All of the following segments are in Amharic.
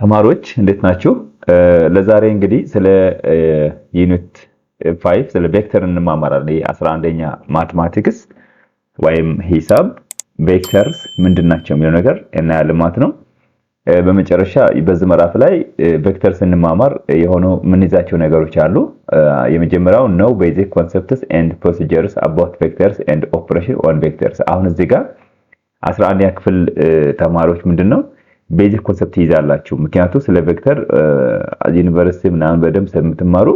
ተማሪዎች እንዴት ናችሁ? ለዛሬ እንግዲህ ስለ ዩኒት 5 ስለ ቬክተር እንማማራለን። የ11ኛ ማትማቲክስ ወይም ሂሳብ ቬክተርስ ምንድናቸው የሚለው ነገር እናያለን ማለት ነው። በመጨረሻ በዚህ ምዕራፍ ላይ ቬክተርስ እንማማር የሆነው ምን ይዛቸው ነገሮች አሉ። የመጀመሪያው ነው ቤዚክ ኮንሰፕትስ ኤንድ ፕሮሲጀርስ አባውት ቬክተርስ ኤንድ ኦፕሬሽን ኦን ቬክተርስ። አሁን እዚህ ጋር 11ኛ ክፍል ተማሪዎች ምንድነው ቤዚክ ኮንሰፕት ይዛላችሁ። ምክንያቱም ስለ ቬክተር ዩኒቨርሲቲ ምናምን በደንብ ስለምትማሩ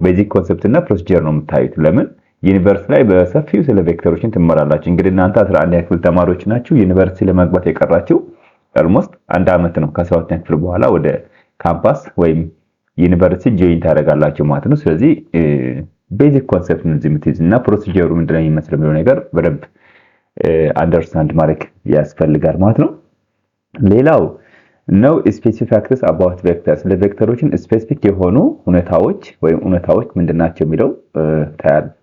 ቤዚክ ኮንሰፕት እና ፕሮሲጀር ነው የምታዩት። ለምን ዩኒቨርሲቲ ላይ በሰፊው ስለ ቬክተሮችን ትማራላችሁ። እንግዲህ እናንተ 11ኛ ክፍል ተማሪዎች ናችሁ። ዩኒቨርሲቲ ለመግባት የቀራችሁ ኦልሞስት አንድ አመት ነው። ከ12ኛ ክፍል በኋላ ወደ ካምፓስ ወይም ዩኒቨርሲቲ ጆይን ታደርጋላችሁ ማለት ነው። ስለዚህ ቤዚክ ኮንሰፕት ነው የምትይዙ እና ፕሮሲጀሩ ምንድነው የሚመስለው የሚለው ነገር በደንብ አንደርስታንድ ማድረግ ያስፈልጋል ማለት ነው። ሌላው ነው ስፔሲፊክ ፋክትስ አባውት ቬክተርስ ለቬክተሮችን ስፔሲፊክ የሆኑ ሁኔታዎች ወይም እውነታዎች ምንድናቸው የሚለው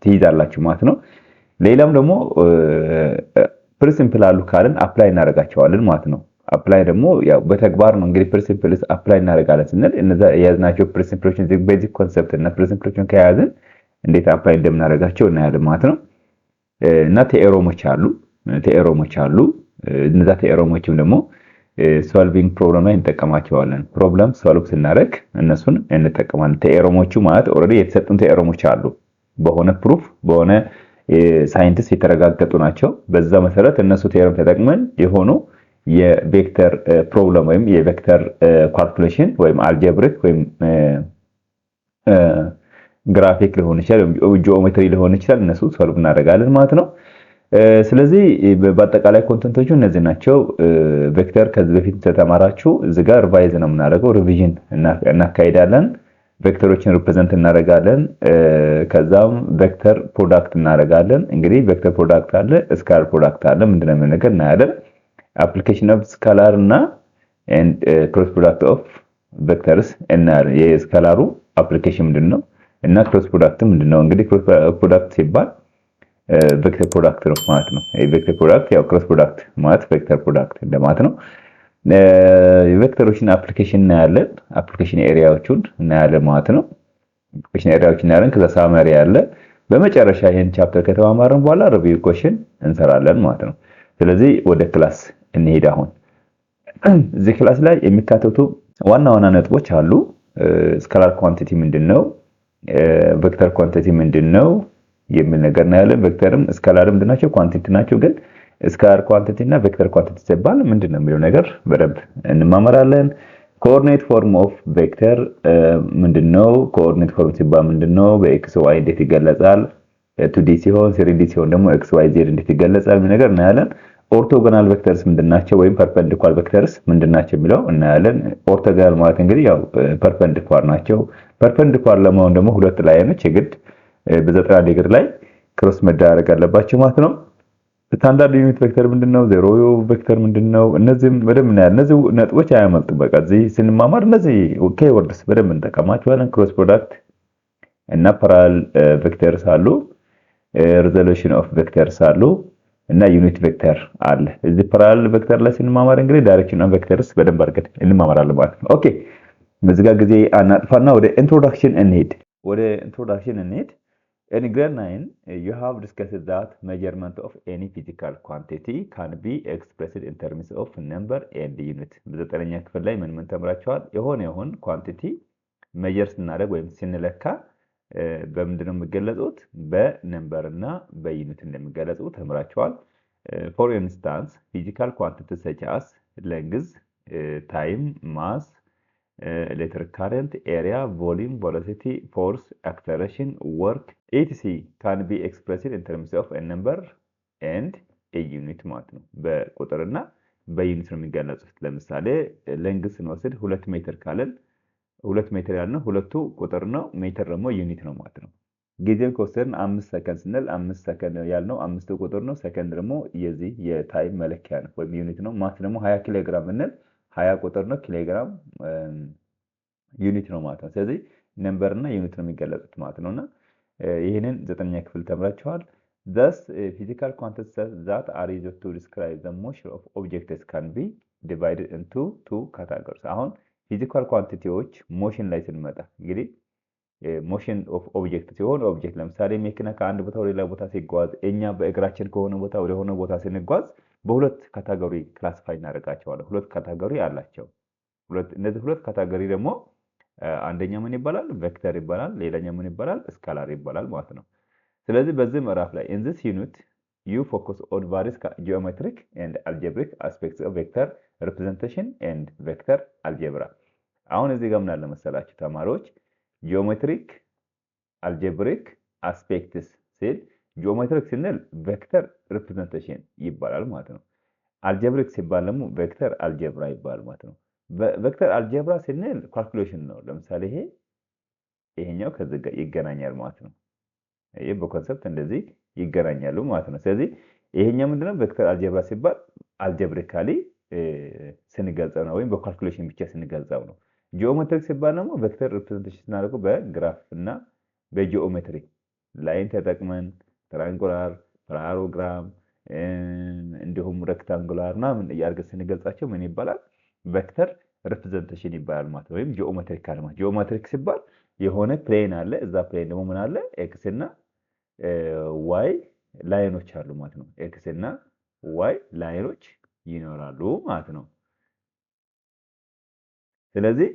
ትይዛላችሁ ማለት ነው። ሌላም ደግሞ ፕሪንሲፕል አሉ ካልን አፕላይ እናደርጋቸዋለን ማለት ነው። አፕላይ ደግሞ ያው በተግባር ነው እንግዲህ ፕሪንሲፕልስ አፕላይ እናደርጋለን ስንል እነዛ የያዝናቸው ፕሪንሲፕሎችን ቤዚክ ኮንሰፕት እና ፕሪንሲፕሎችን ከያዝን እንዴት አፕላይ እንደምናደርጋቸው እናያለን ማለት ነው። እና ቴዎረሞች አሉ። እነዛ ቴዎረሞችም ደግሞ ሶልቪንግ ፕሮብለም ላይ እንጠቀማቸዋለን። ፕሮብለም ሶልቭ ስናደርግ እነሱን እንጠቀማለን። ቴዎረሞቹ ማለት ኦልሬዲ የተሰጡን ቴዎረሞች አሉ። በሆነ ፕሩፍ በሆነ ሳይንቲስት የተረጋገጡ ናቸው። በዛ መሰረት እነሱ ቴዎረም ተጠቅመን የሆኑ የቬክተር ፕሮብለም ወይም የቬክተር ካልኩሌሽን ወይም አልጀብሪክ ወይም ግራፊክ ሊሆን ይችላል ወይም ጂኦሜትሪ ሊሆን ይችላል። እነሱ ሶልቭ እናደርጋለን ማለት ነው። ስለዚህ በአጠቃላይ ኮንተንቶቹ እነዚህ ናቸው። ቬክተር ከዚህ በፊት ተተማራችሁ እዚህ ጋር ሪቫይዝ ነው የምናደርገው፣ ሪቪዥን እናካሂዳለን። ቬክተሮችን ሪፕሬዘንት እናደርጋለን። ከዛም ቬክተር ፕሮዳክት እናደርጋለን። እንግዲህ ቬክተር ፕሮዳክት አለ፣ ስካላር ፕሮዳክት አለ። ምንድነው የሚለው ነገር እናያለን። አፕሊኬሽን ኦፍ ስካላር እና ክሮስ ፕሮዳክት ኦፍ ቬክተርስ እናያለን። የስካላሩ አፕሊኬሽን ምንድነው እና ክሮስ ፕሮዳክት ምንድነው? እንግዲህ ክሮስ ፕሮዳክት ሲባል ቬክተር ፕሮዳክት ነው ማለት ነው። ቬክተር ፕሮዳክት ያው ክሮስ ፕሮዳክት ማለት ቬክተር ፕሮዳክት እንደማለት ነው። የቬክተሮችን አፕሊኬሽን እናያለን። አፕሊኬሽን ኤሪያዎቹን እናያለን ማለት ነው። አፕሊኬሽን ኤሪያዎችን እናያለን። ከዛ ሳመሪ አለ። በመጨረሻ ይሄን ቻፕተር ከተማማርን በኋላ ሪቪው ኮሽን እንሰራለን ማለት ነው። ስለዚህ ወደ ክላስ እንሄድ። አሁን እዚህ ክላስ ላይ የሚካተቱ ዋና ዋና ነጥቦች አሉ። ስካላር ኳንቲቲ ምንድነው? ቬክተር ኳንቲቲ ምንድነው የሚል ነገር እናያለን። ቬክተርም ስካላርም ምንድናቸው? ኳንቲቲ ናቸው። ግን ስካላር ኳንቲቲ እና ቬክተር ኳንቲቲ ሲባል ምንድነው የሚለው ነገር በደንብ እንማመራለን። ኮኦርዲኔት ፎርም ኦፍ ቬክተር ምንድነው? ኮኦርዲኔት ፎርም ሲባል ምንድነው? በኤክስ ዋይ እንዴት ይገለጻል? 2D ሲሆን 3D ሲሆን ደግሞ ኤክስ ዋይ ዜድ እንዴት ይገለጻል የሚል ነገር እናያለን። ኦርቶጎናል ቬክተርስ ምንድናቸው ወይም ፐርፔንዲኩላር ቬክተርስ ምንድናቸው የሚለው እናያለን። ኦርቶጎናል ማለት እንግዲህ ያው ፐርፔንዲኩላር ናቸው። ፐርፔንዲኩላር ለመሆን ደግሞ ሁለት ላይኖች የግድ በ90 ዲግሪ ላይ ክሮስ መደረግ አለባቸው ማለት ነው። ስታንዳርድ ዩኒት ቬክተር ምንድነው? ዜሮ ቬክተር ምንድነው? እነዚህም በደንብ እናያለን። እነዚህ ነጥቦች አያመልጡም። በቃ እዚህ ስንማማር እነዚህ ኬወርድስ በደንብ እንጠቀማቸዋለን። ክሮስ ፕሮዳክት እና ፓራል ቬክተርስ አሉ። ሪዞሉሽን ኦፍ ቬክተርስ አሉ እና ዩኒት ቬክተር አለ። እዚህ ፓራል ቬክተር ላይ ስንማማር እንግዲህ ዳይሬክሽን ኦፍ ቬክተርስ በደንብ አድርገን እንማማራለን ማለት ነው። ኦኬ በዚህ ጋር ጊዜ አናጥፋና ወደ ኢንትሮዳክሽን እንሄድ። In grade 9, you have discussed that measurement of any physical quantity can be expressed in terms of number and unit. በዘጠነኛ ክፍል ላይ ምን ተምራችኋል? የሆነ ኳንቲቲ ሜጀር ስናደርግ ወይም ስንለካ በምንድነው የሚገለጹት? በነምበር እና በዩኒት እንደሚገለጹ ተምራችኋል። For instance, physical quantities such as length, time, mass, electric current, area, volume, velocity, force, acceleration, work, etc. can be expressed in terms of a number and a unit ማለት ነው። በቁጥርና በዩኒት ነው የሚገለጹት። ለምሳሌ ሌንግዝ ስንወስድ 2 ሜትር ካለን 2 ሜትር ያልነው ሁለቱ ቁጥር ነው፣ ሜትር ደግሞ ዩኒት ነው ማለት ነው። ጊዜን ከወሰድን 5 ሰከንድ ስንል 5 ሰከንድ ያልነው 5 ቁጥር ነው፣ ሰከንድ ደግሞ የዚህ የታይም መለኪያ ነው ወይም ዩኒት ነው። ማስ ደግሞ 20 ኪሎ ግራም እንል 20 ቁጥር ነው፣ ኪሎግራም ዩኒት ነው ማለት ነው። ስለዚህ ነምበር እና ዩኒት ነው የሚገለጹት ማለት ነውና ይሄንን 9ኛ ክፍል ተምራችኋል። Thus, physical quantities that are used to describe the motion of objects can be divided into two categories. አሁን ፊዚካል ኳንቲቲዎች ሞሽን ላይ ስንመጣ እንግዲህ ሞሽን ኦፍ ኦብጀክት ሲሆን ኦብጀክት ለምሳሌ መኪና ከአንድ ቦታ ወደ ሌላ ቦታ ሲጓዝ እኛ በእግራችን ከሆነ ቦታ ወደ ሆነ ቦታ ስንጓዝ በሁለት ካታጎሪ ክላሲፋይ እናደርጋቸዋለን። ሁለት ካታጎሪ አላቸው። እነዚህ ሁለት ካታጎሪ ደግሞ አንደኛ ምን ይባላል? ቬክተር ይባላል። ሌላኛው ምን ይባላል? ስካላር ይባላል ማለት ነው። ስለዚህ በዚህ ምዕራፍ ላይ in this unit you focus on various geometric and algebraic aspects of vector representation and vector algebra። አሁን እዚህ ጋር ምን አለ መሰላችሁ ተማሪዎች ጂኦሜትሪክ አልጀብሪክ አስፔክትስ ሲል ጂኦሜትሪክ ስንል ቬክተር ሪፕሬዘንቴሽን ይባላል ማለት ነው። አልጀብሪክ ሲባል ደግሞ ቬክተር አልጀብራ ይባላል ማለት ነው። ቬክተር አልጀብራ ስንል ካልኩሌሽን ነው። ለምሳሌ ይሄኛው ከዚህ ጋር ይገናኛል ማለት ነው። ይሄ በኮንሰፕት እንደዚህ ይገናኛሉ ማለት ነው። ስለዚህ ይሄኛው ምንድነው ቬክተር አልጀብራ ሲባል አልጀብሪካሊ ስንገልጸው ነው ወይም በካልኩሌሽን ብቻ ስንገልጸው ነው። ጂኦሜትሪክ ሲባል ደግሞ ቬክተር ሪፕሬዘንቴሽን ስናደርገው በግራፍ እና በጂኦሜትሪ ላይን ተጠቅመን ትራያንጉላር፣ ፓራሎግራም እንዲሁም ሬክታንጉላር ምናምን እያደረግን ስንገልጻቸው ምን ይባላል? ቬክተር ሪፕሬዘንቴሽን ይባላል ማለት ነው። ወይም ጂኦሜትሪክ አለ ማለት ጂኦሜትሪክ ሲባል የሆነ ፕሌን አለ፣ እዛ ፕሌን ደግሞ ምን አለ? ኤክስ እና ዋይ ላይኖች አሉ ማለት ነው። ኤክስ እና ዋይ ላይኖች ይኖራሉ ማለት ነው። ስለዚህ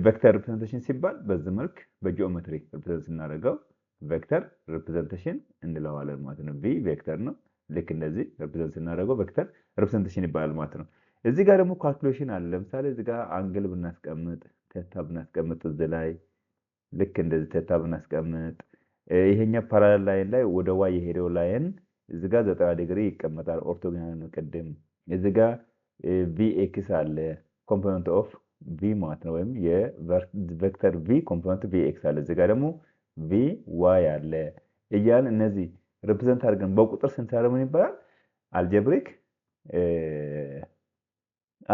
ቬክተር ሪፕሬዘንቴሽን ሲባል በዚህ መልክ በጂኦሜትሪ ሪፕሬዘንት ስናደርገው ቬክተር ሪፕሬዘንቴሽን እንለዋለን ማለት ነው። ቪ ቬክተር ነው። ልክ እንደዚህ ሪፕሬዘንት ስናደርገው ቬክተር ሪፕሬዘንቴሽን ይባላል ማለት ነው። እዚህ ጋር ደግሞ ካልኩሌሽን አለ። ለምሳሌ እዚህ ጋር አንግል ብናስቀምጥ ቴታ ብናስቀምጥ እዚህ ላይ ልክ እንደዚህ ቴታ ብናስቀምጥ ይሄኛው ፓራሌል ላይን ላይ ወደ ዋይ የሄደው ላይን እዚህ ጋር 90 ዲግሪ ይቀመጣል። ኦርቶጎናል ነው። ቅድም እዚህ ጋር ቪ ኤክስ አለ ኮምፖነንት ኦፍ ቪ ማለት ነው። ወይም የቬክተር ቪ ኮምፖነንት ቪ ኤክስ አለ። እዚህ ጋር ደግሞ ቪ ዋይ አለ እያልን እነዚህ ሪፕሬዘንት አድርገን በቁጥር ስንሰራ ምን ይባላል? አልጀብሪክ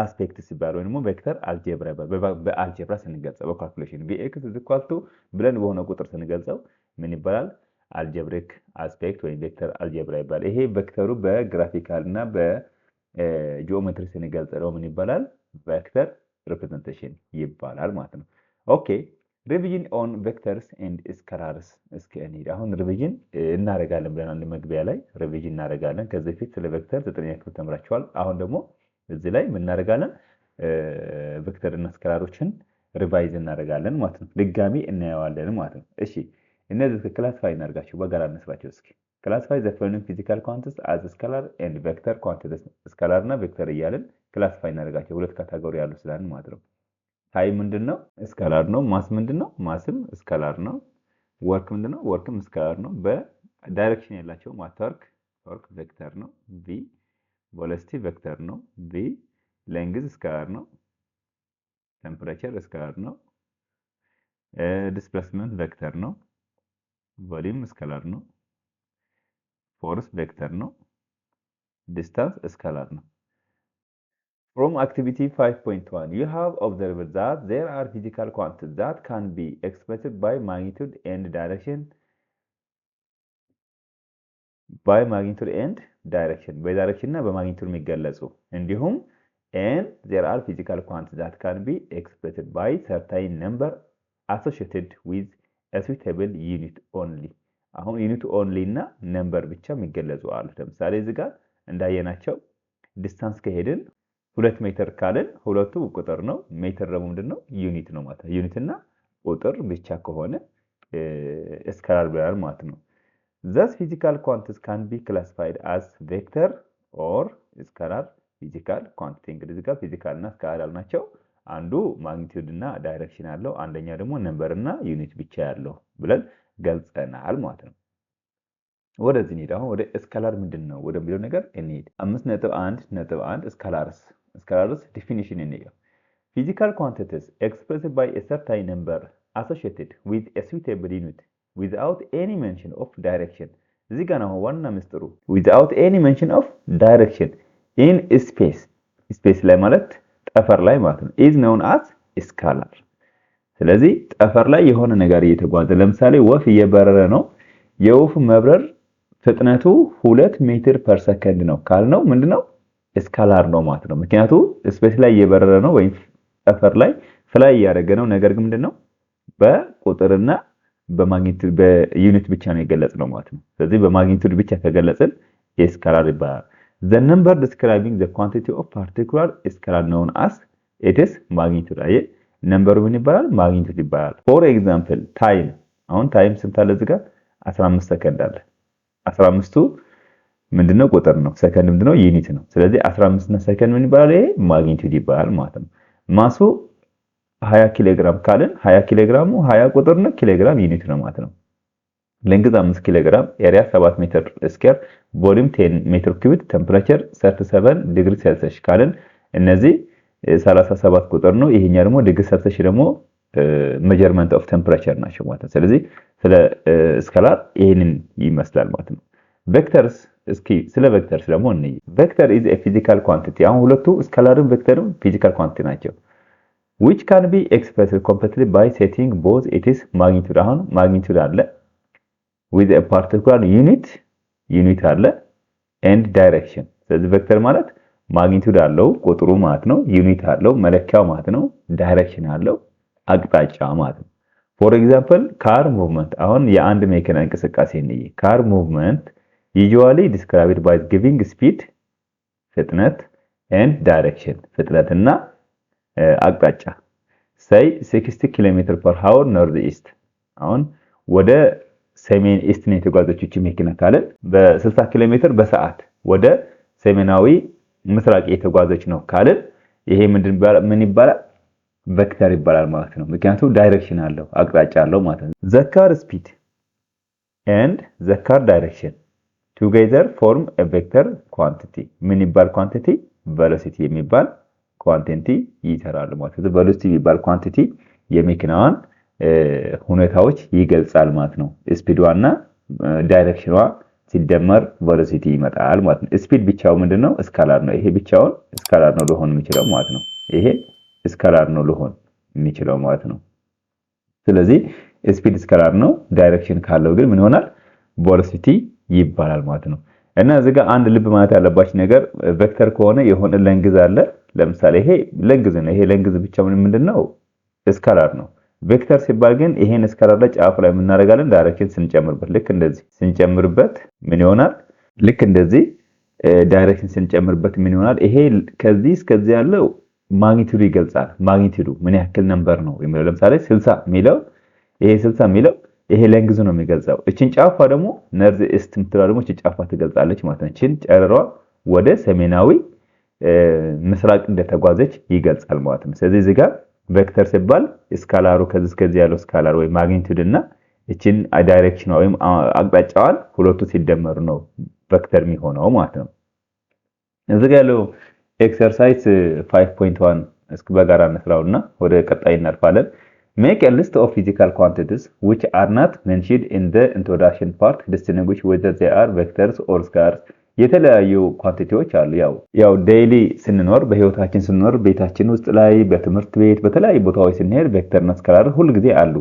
አስፔክትስ ይባላል። ወይም ደግሞ ቬክተር አልጀብራ ይባላል። በአልጀብራ ስንገልጸው በካልኩሌሽን ቪ ኤክስ = ብለን በሆነ ቁጥር ስንገልጸው ምን ይባላል? አልጀብሪክ አስፔክት ወይም ቬክተር አልጀብራ ይባላል። ይሄ ቬክተሩ በግራፊካል እና በጂኦሜትሪ ስንገልጸው ምን ይባላል? ቬክተር ሪፕሬዘንቴሽን ይባላል ማለት ነው። ኦኬ ሪቪዥን ኦን ቬክተርስ ኤንድ ስካላርስ እስኪ እንሂድ። አሁን ሪቪዥን እናደርጋለን ብለን አንድ መግቢያ ላይ ሪቪዥን እናደርጋለን። ከዚህ በፊት ስለ ቬክተር 9ኛ ክፍል ተምራችኋል። አሁን ደግሞ እዚህ ላይ ምን እናደርጋለን? ቬክተር እና ስካላሮችን ሪቫይዝ እናደርጋለን ማለት ነው። ድጋሚ እናየዋለን ማለት ነው። እሺ እነዚህ ክላሲፋይ እናደርጋቸው በጋራ እንስራቸው እስኪ። ክላሲፋይ ዘ ፎሎዊንግ ፊዚካል ኳንቲቲስ አዝ ስካላር ኤንድ ቬክተር ኳንቲቲስ። ስካላር እና ቬክተር እያልን ክላሲፋይ እናደርጋቸው። ሁለት ካታጎሪ ያሉ ስላልን ማለት ነው። ታይም ምንድነው? ስካላር ነው። ማስ ምንድነው? ማስም ስካላር ነው። ወርክ ምንድነው? ወርክም ስካላር ነው። በዳይሬክሽን ያላቸው ወርክ ቬክተር ነው ቪ። ቬሎሲቲ ቬክተር ነው ቪ። ሌንግዝ ስካላር ነው። ቴምፕሬቸር ስካላር ነው። ዲስፕሌስመንት ቬክተር ነው። ቮሊዩም ስካላር ነው። ፎርስ ቬክተር ነው። ዲስታንስ ስካላር ነው። From activity 5.1, you have observed that there are physical quantities that can be expressed by magnitude and direction. በዳይሬክሽን እና በማግኒቱድ የሚገለጹ እንዲሁም and there are physical quantities that can be expressed by certain number associated with a suitable unit only. አሁን ዩኒት ኦንሊ እና ነምበር ብቻ የሚገለጹ አሉ። ለምሳሌ እዚህ ጋር እንዳየናቸው ዲስታንስ ከሄድን 2 ሜትር ካልን ሁለቱ ቁጥር ነው። ሜትር ደግሞ ምንድነው? ዩኒት ነው ማለት ነው። ዩኒት እና ቁጥር ብቻ ከሆነ ስካላር ብለናል ማለት ነው። Thus physical quantities can be classified as vector or scalar physical quantity። እንግዲህ እዚህ ጋር ፊዚካል እና ስካላር ናቸው። አንዱ ማግኒቲዩድ እና ዳይሬክሽን አለው፣ አንደኛ ደግሞ ነምበር እና ዩኒት ብቻ ያለው ብለን ገልጸናል ማለት ነው። ወደዚህ እንሂድ። አሁን ወደ ስካላር ምንድነው ወደሚለው ነገር እንሂድ። 5.1.1 ስካላርስ ዲፊኒሽን እንየው። Physical quantities expressed by a certain number associated with a suitable unit without any mention of direction. እዚህ ጋር ነው ዋና ምስጢሩ። without any mention of direction in space ላይ ማለት ጠፈር ላይ ማለት ነው is known as scalar። ስለዚህ ጠፈር ላይ የሆነ ነገር እየተጓዘ ለምሳሌ ወፍ እየበረረ ነው። የወፍ መብረር ፍጥነቱ 2 ሜትር ፐር ሰከንድ ነው ካልነው ምንድነው? ስካላር ነው ማለት ነው። ምክንያቱም ስፔስ ላይ እየበረረ ነው ወይም ጠፈር ላይ ፍላይ ያደረገ ነው። ነገር ግን ምንድነው በቁጥርና በማግኒቱድ በዩኒት ብቻ ነው የገለጽነው ማለት ነው። ስለዚህ በማግኒቱድ ብቻ ከገለጽን ስካላር ይባላል። the number describing the quantity of particular scalar known as it is magnitude። አየ ነምበሩ ምን ይባላል? ማግኒቱድ ይባላል። for example time አሁን ታይም ስንት አለ እዚህ ጋር 15 ሰከንድ አለ። 15ቱ ምንድነው ቁጥር ነው። ሰከንድ ምንድነው ዩኒት ነው። ስለዚህ 15 እና ሰከንድ ምን ይባላል? ይሄ ማግኒቱድ ይባላል ማለት ነው። ማሱ 20 ኪሎ ግራም ካልን 20 ኪሎ ግራሙ 20 ቁጥር ነው፣ ኪሎ ግራም ዩኒት ነው ማለት ነው። ሌንግዝ 5 ኪሎ ግራም፣ ኤሪያ 7 ሜትር ስኩዌር፣ ቮሊዩም 10 ሜትር ኪዩብ፣ ቴምፕሬቸር 37 ዲግሪ ሴልሺየስ ካልን እነዚህ 37 ቁጥር ነው። ይሄኛ ደግሞ ዲግሪ ሴልሺየስ ደግሞ ሜጀርመንት ኦፍ ቴምፕሬቸር ናቸው ማለት ነው። ስለዚህ ስለ ስካላር ይሄንን ይመስላል ማለት ነው። ቬክተርስ እስኪ ስለ ቬክተርስ ደግሞ እንይ። ቬክተር ኢዝ ኤ ፊዚካል ኳንቲቲ። አሁን ሁለቱ ስካላርም ቬክተርም ፊዚካል ኳንቲቲ ናቸው። which can be expressed completely by setting both its magnitude አሁን ማግኒቱድ አለ with a particular unit አለ and direction። ስለዚህ ቬክተር ማለት ማግኒቱድ አለው ቁጥሩ ማለት ነው፣ ዩኒት አለው መለኪያው ማለት ነው፣ ዳይሬክሽን አለው አቅጣጫ ማለት ነው። for example car movement አሁን የአንድ መኪና እንቅስቃሴ እንይ። car movement usually described by giving speed ፍጥነት and direction ፍጥነትና አቅጣጫ say 60 km/h north east አሁን ወደ ሰሜን ኢስት ነው የተጓዘችው መኪና ካለን በ60 ኪሎ ሜትር በሰዓት ወደ ሰሜናዊ ምስራቅ የተጓዘች ነው ካለን ይሄ ምን ይባላል? ቬክተር ይባላል ማለት ነው። ምክንያቱም ዳይሬክሽን አለው አቅጣጫ አለው ማለት ነው። the car speed and the car direction together form a vector quantity። ምን ይባል ኳንቲቲ? velocity የሚባል ኳንቲቲ ይሰራል ማለት ነው። velocity የሚባል ኳንቲቲ የመኪናዋን ሁኔታዎች ይገልጻል ማለት ነው። ስፒድዋና ዳይሬክሽኗ ሲደመር velocity ይመጣል ማለት ነው። ስፒድ ብቻው ምንድነው? ስካላር ነው። ይሄ ብቻውን ስካላር ነው ሊሆን የሚችለው ማለት ነው። ይሄ ስካላር ነው ሊሆን የሚችለው ማለት ነው። ስለዚህ ስፒድ ስካላር ነው። ዳይሬክሽን ካለው ግን ምን ይሆናል? velocity ይባላል ማለት ነው። እና እዚህ ጋር አንድ ልብ ማለት ያለባችሁ ነገር ቬክተር ከሆነ የሆነ ሌንግዝ አለ። ለምሳሌ ይሄ ሌንግዝ ነው። ይሄ ሌንግዝ ብቻ ምንድነው? ስካላር ነው። ቬክተር ሲባል ግን ይሄን ስካላር ላይ ጫፍ ላይ የምናደርጋለን ዳይሬክሽን ስንጨምርበት፣ ልክ እንደዚህ ስንጨምርበት ምን ይሆናል? ልክ እንደዚህ ዳይሬክሽን ስንጨምርበት ምን ይሆናል? ይሄ ከዚህ እስከዚህ ያለው ማግኒቱድ ይገልጻል። ማግኒቱዱ ምን ያክል ነምበር ነው የሚለው ለምሳሌ 60 ሚለው ይሄ 60 ሚለው ይሄ ሌንግዝ ነው የሚገልጸው። እቺን ጫፋ ደግሞ ነርዝ ኢስት ምትለው ደግሞ እቺ ጫፋ ትገልጻለች ማለት ነው። እቺን ጨረሯ ወደ ሰሜናዊ ምስራቅ እንደተጓዘች ይገልጻል ማለት ነው። ስለዚህ እዚህ ጋር ቬክተር ሲባል ስካላሩ ከዚህ እስከዚህ ያለው ስካላር ወይ ማግኒቱድ እና እቺን ዳይሬክሽን ወይም አቅጣጫዋን ሁለቱ ሲደመሩ ነው ቬክተር የሚሆነው ማለት ነው። እዚህ ጋር ያለው ኤክሰርሳይዝ 5.1 እስኪ በጋራ እንስራውና ወደ ቀጣይ እናልፋለን። Make a list of physical quantities which are not mentioned in the introduction part. Distinguish whether they are vectors or scalars. የተለያዩ ኳንቲቲዎች አሉ። ያው ዴይሊ ስንኖር በህይወታችን ስንኖር ቤታችን ውስጥ ላይ በትምህርት ቤት በተለያዩ ቦታዎች ስንሄድ ቬክተርና ስካላር ሁሉ ጊዜ አሉ።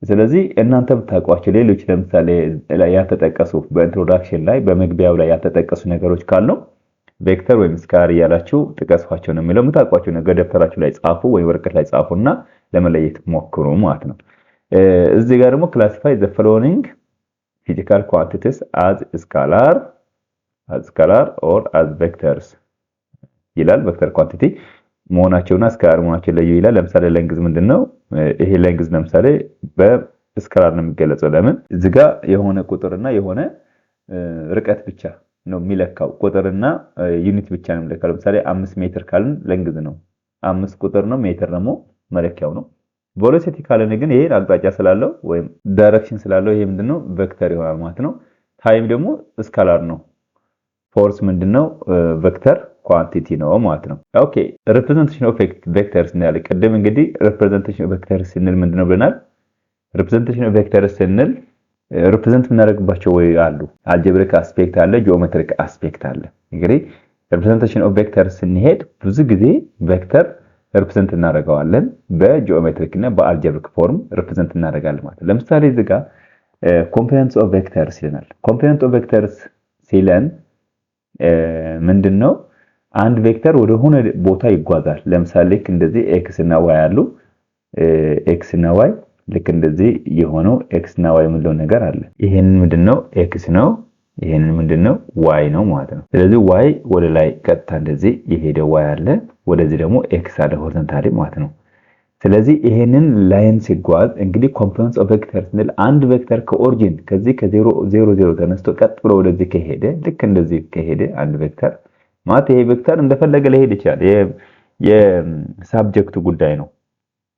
ስለዚህ እናንተ ብታውቋቸው ሌሎች ለምሳሌ ያልተጠቀሱ በኢንትሮዳክሽን ላይ በመግቢያው ላይ ያልተጠቀሱ ነገሮች ካሉ ቬክተር ወይም ስካላር እያላችሁ ጥቀሷቸው ነው የሚለው። የምታውቋቸው ነገር ደብተራችሁ ላይ ጻፉ ወይ ወረቀት ላይ ጻፉና ለመለየት ሞክሩ ማለት ነው። እዚህ ጋር ደግሞ classify the following physical quantities as scalar or as vectors ይላል። ቬክተር ኳንቲቲ መሆናቸውና ስካላር መሆናቸው ለዩ ይላል። ለምሳሌ ሌንግዝ ምንድነው? ይሄ ሌንግዝ ለምሳሌ በስካላር ነው የሚገለጸው። ለምን? እዚህ ጋር የሆነ ቁጥርና የሆነ ርቀት ብቻ ነው የሚለካው። ቁጥርና ዩኒት ብቻ ነው የሚለካው። ለምሳሌ 5 ሜትር ካልን ሌንግዝ ነው። 5 ቁጥር ነው፣ ሜትር ደግሞ መለኪያው ነው። ቬሎሲቲ ካልን ግን ይሄ አቅጣጫ ስላለው ወይም ዳይሬክሽን ስላለው ይሄ ምንድነው? ቬክተር ይሆናል ማለት ነው። ታይም ደግሞ ስካላር ነው። ፎርስ ምንድነው? ቬክተር ኳንቲቲ ነው ማለት ነው። ኦኬ ሪፕሬዘንቴሽን ኦፍ ቬክተርስ ነው ያለ። ቀደም እንግዲህ ሪፕሬዘንቴሽን ኦፍ ቬክተርስ ስንል ምንድነው ብለናል? ሪፕሬዘንቴሽን ኦፍ ቬክተርስ ስንል ሪፕሬዘንት የምናደርግባቸው ወይ አሉ። አልጀብሪክ አስፔክት አለ፣ ጂኦሜትሪክ አስፔክት አለ። እንግዲህ ሪፕሬዘንቴሽን ኦፍ ቬክተርስ ስንሄድ ብዙ ጊዜ ቬክተር ሪፕሬዘንት እናደርገዋለን በጂኦሜትሪክ እና በአልጀብሪክ ፎርም ሪፕሬዘንት እናደርጋለን ማለት ነው። ለምሳሌ እዚህ ጋር ኮምፖነንትስ ኦፍ ቬክተርስ ይለናል። ኮምፖነንት ኦፍ ቬክተርስ ሲለን ምንድነው? አንድ ቬክተር ወደ ሆነ ቦታ ይጓዛል። ለምሳሌ እንደዚህ ኤክስ እና ዋይ አሉ። ኤክስ እና ዋይ ልክ እንደዚህ የሆነው ኤክስ እና ዋይ የምንለው ነገር አለ። ይሄን ምንድነው ኤክስ ነው፣ ይሄን ምንድነው ዋይ ነው ማለት ነው። ስለዚህ ዋይ ወደ ላይ ቀጥታ እንደዚህ የሄደ ዋይ አለ፣ ወደዚህ ደግሞ ኤክስ አለ ሆሪዞንታሊ ማለት ነው። ስለዚህ ይሄንን ላይን ሲጓዝ እንግዲህ ኮምፖነንትስ ኦፍ ቬክተር ስንል አንድ ቬክተር ከኦሪጂን ከዚህ ከ0 0 0 ተነስቶ ቀጥ ብሎ ወደዚህ ከሄደ ልክ እንደዚህ ከሄደ አንድ ቬክተር ማለት ይሄ ቬክተር እንደፈለገ ሊሄድ ይችላል። የሳብጀክቱ ጉዳይ ነው።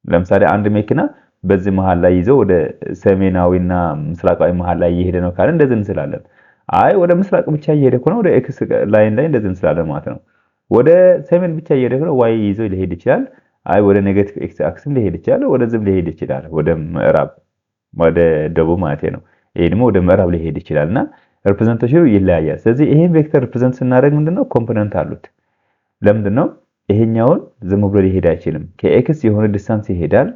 ለምሳሌ አንድ መኪና በዚህ መሃል ላይ ይዘው ወደ ሰሜናዊና ምስራቃዊ መሃል ላይ እየሄደ ነው ካለ እንደዚህ እንስላለን። አይ ወደ ምስራቅ ብቻ እየሄደ ከሆነ ወደ ኤክስ ላይን ላይ እንደዚህ እንስላለን ማለት ነው። ወደ ሰሜን ብቻ እየሄደ ከሆነ ዋይ ይዞ ሊሄድ ይችላል። አይ ወደ ኔጌቲቭ ኤክስ አክስም ሊሄድ ይችላል፣ ወደዚህም ሊሄድ ይችላል፣ ወደ ምዕራብ ወደ ደቡብ ማለት ነው። ይሄ ደግሞ ወደ ምዕራብ ሊሄድ ይችላልና ሪፕሬዘንቴሽኑ ይለያያል። ስለዚህ ይሄን ቬክተር ሪፕሬዘንት ስናደርግ ምንድነው ኮምፖነንት አሉት። ለምንድነው ይሄኛውን ዝም ብሎ ሊሄድ አይችልም። ከኤክስ የሆነ ዲስታንስ ይሄዳል፣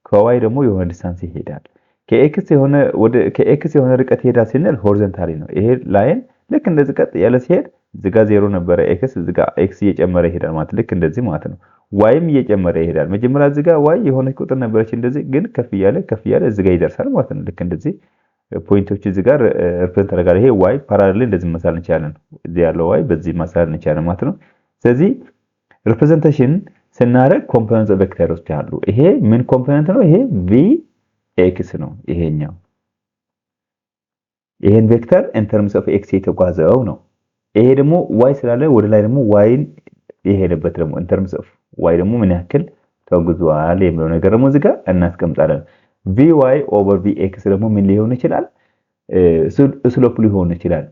ከዋይ ደግሞ የሆነ ዲስታንስ ይሄዳል። ከኤክስ የሆነ ርቀት ይሄዳል ስንል ሆሪዞንታሊ ነው። ይሄ ላይን ልክ እንደዚህ ቀጥ ያለ ሲሄድ እዚጋ 0 ነበረ ኤክስ፣ እዚጋ ኤክስ እየጨመረ ይሄዳል ማለት ልክ እንደዚህ ማለት ነው። ዋይም እየጨመረ ይሄዳል። መጀመሪያ እዚጋ ዋይ የሆነ ቁጥር ነበረች እንደዚህ፣ ግን ከፍ እያለ እዚጋ ይደርሳል ማለት ነው። ልክ እንደዚህ ፖይንቶች እዚህ ጋር ሪፕሬዘንት አደርጋለሁ። ይሄ ዋይ ፓራሌል እንደዚህ መሳል እንችላለን። እዚህ ያለው ዋይ በዚህ መሳል እንችላለን ማለት ነው። ስለዚህ ሪፕሬዘንቴሽን ስናደርግ ኮምፖነንት ቬክተሮች አሉ። ይሄ ምን ኮምፖነንት ነው? ይሄ ቪ ኤክስ ነው። ይሄን ቬክተር ኢን ተርምስ ኦፍ ኤክስ የተጓዘው ነው። ይሄ ደግሞ ዋይ ስላለ ወደ ላይ ደግሞ ዋይን የሄደበት ደግሞ ኢን ተርምስ ኦፍ ዋይ ደግሞ ምን ያክል ተጉዟል የሚለው ነገር ደግሞ እዚህ ጋር እናስቀምጣለን። ቪ ዋይ ኦቨር ቪ ኤክስ ደግሞ ምን ሊሆን ይችላል? ስሎፕ ሊሆን ይችላል።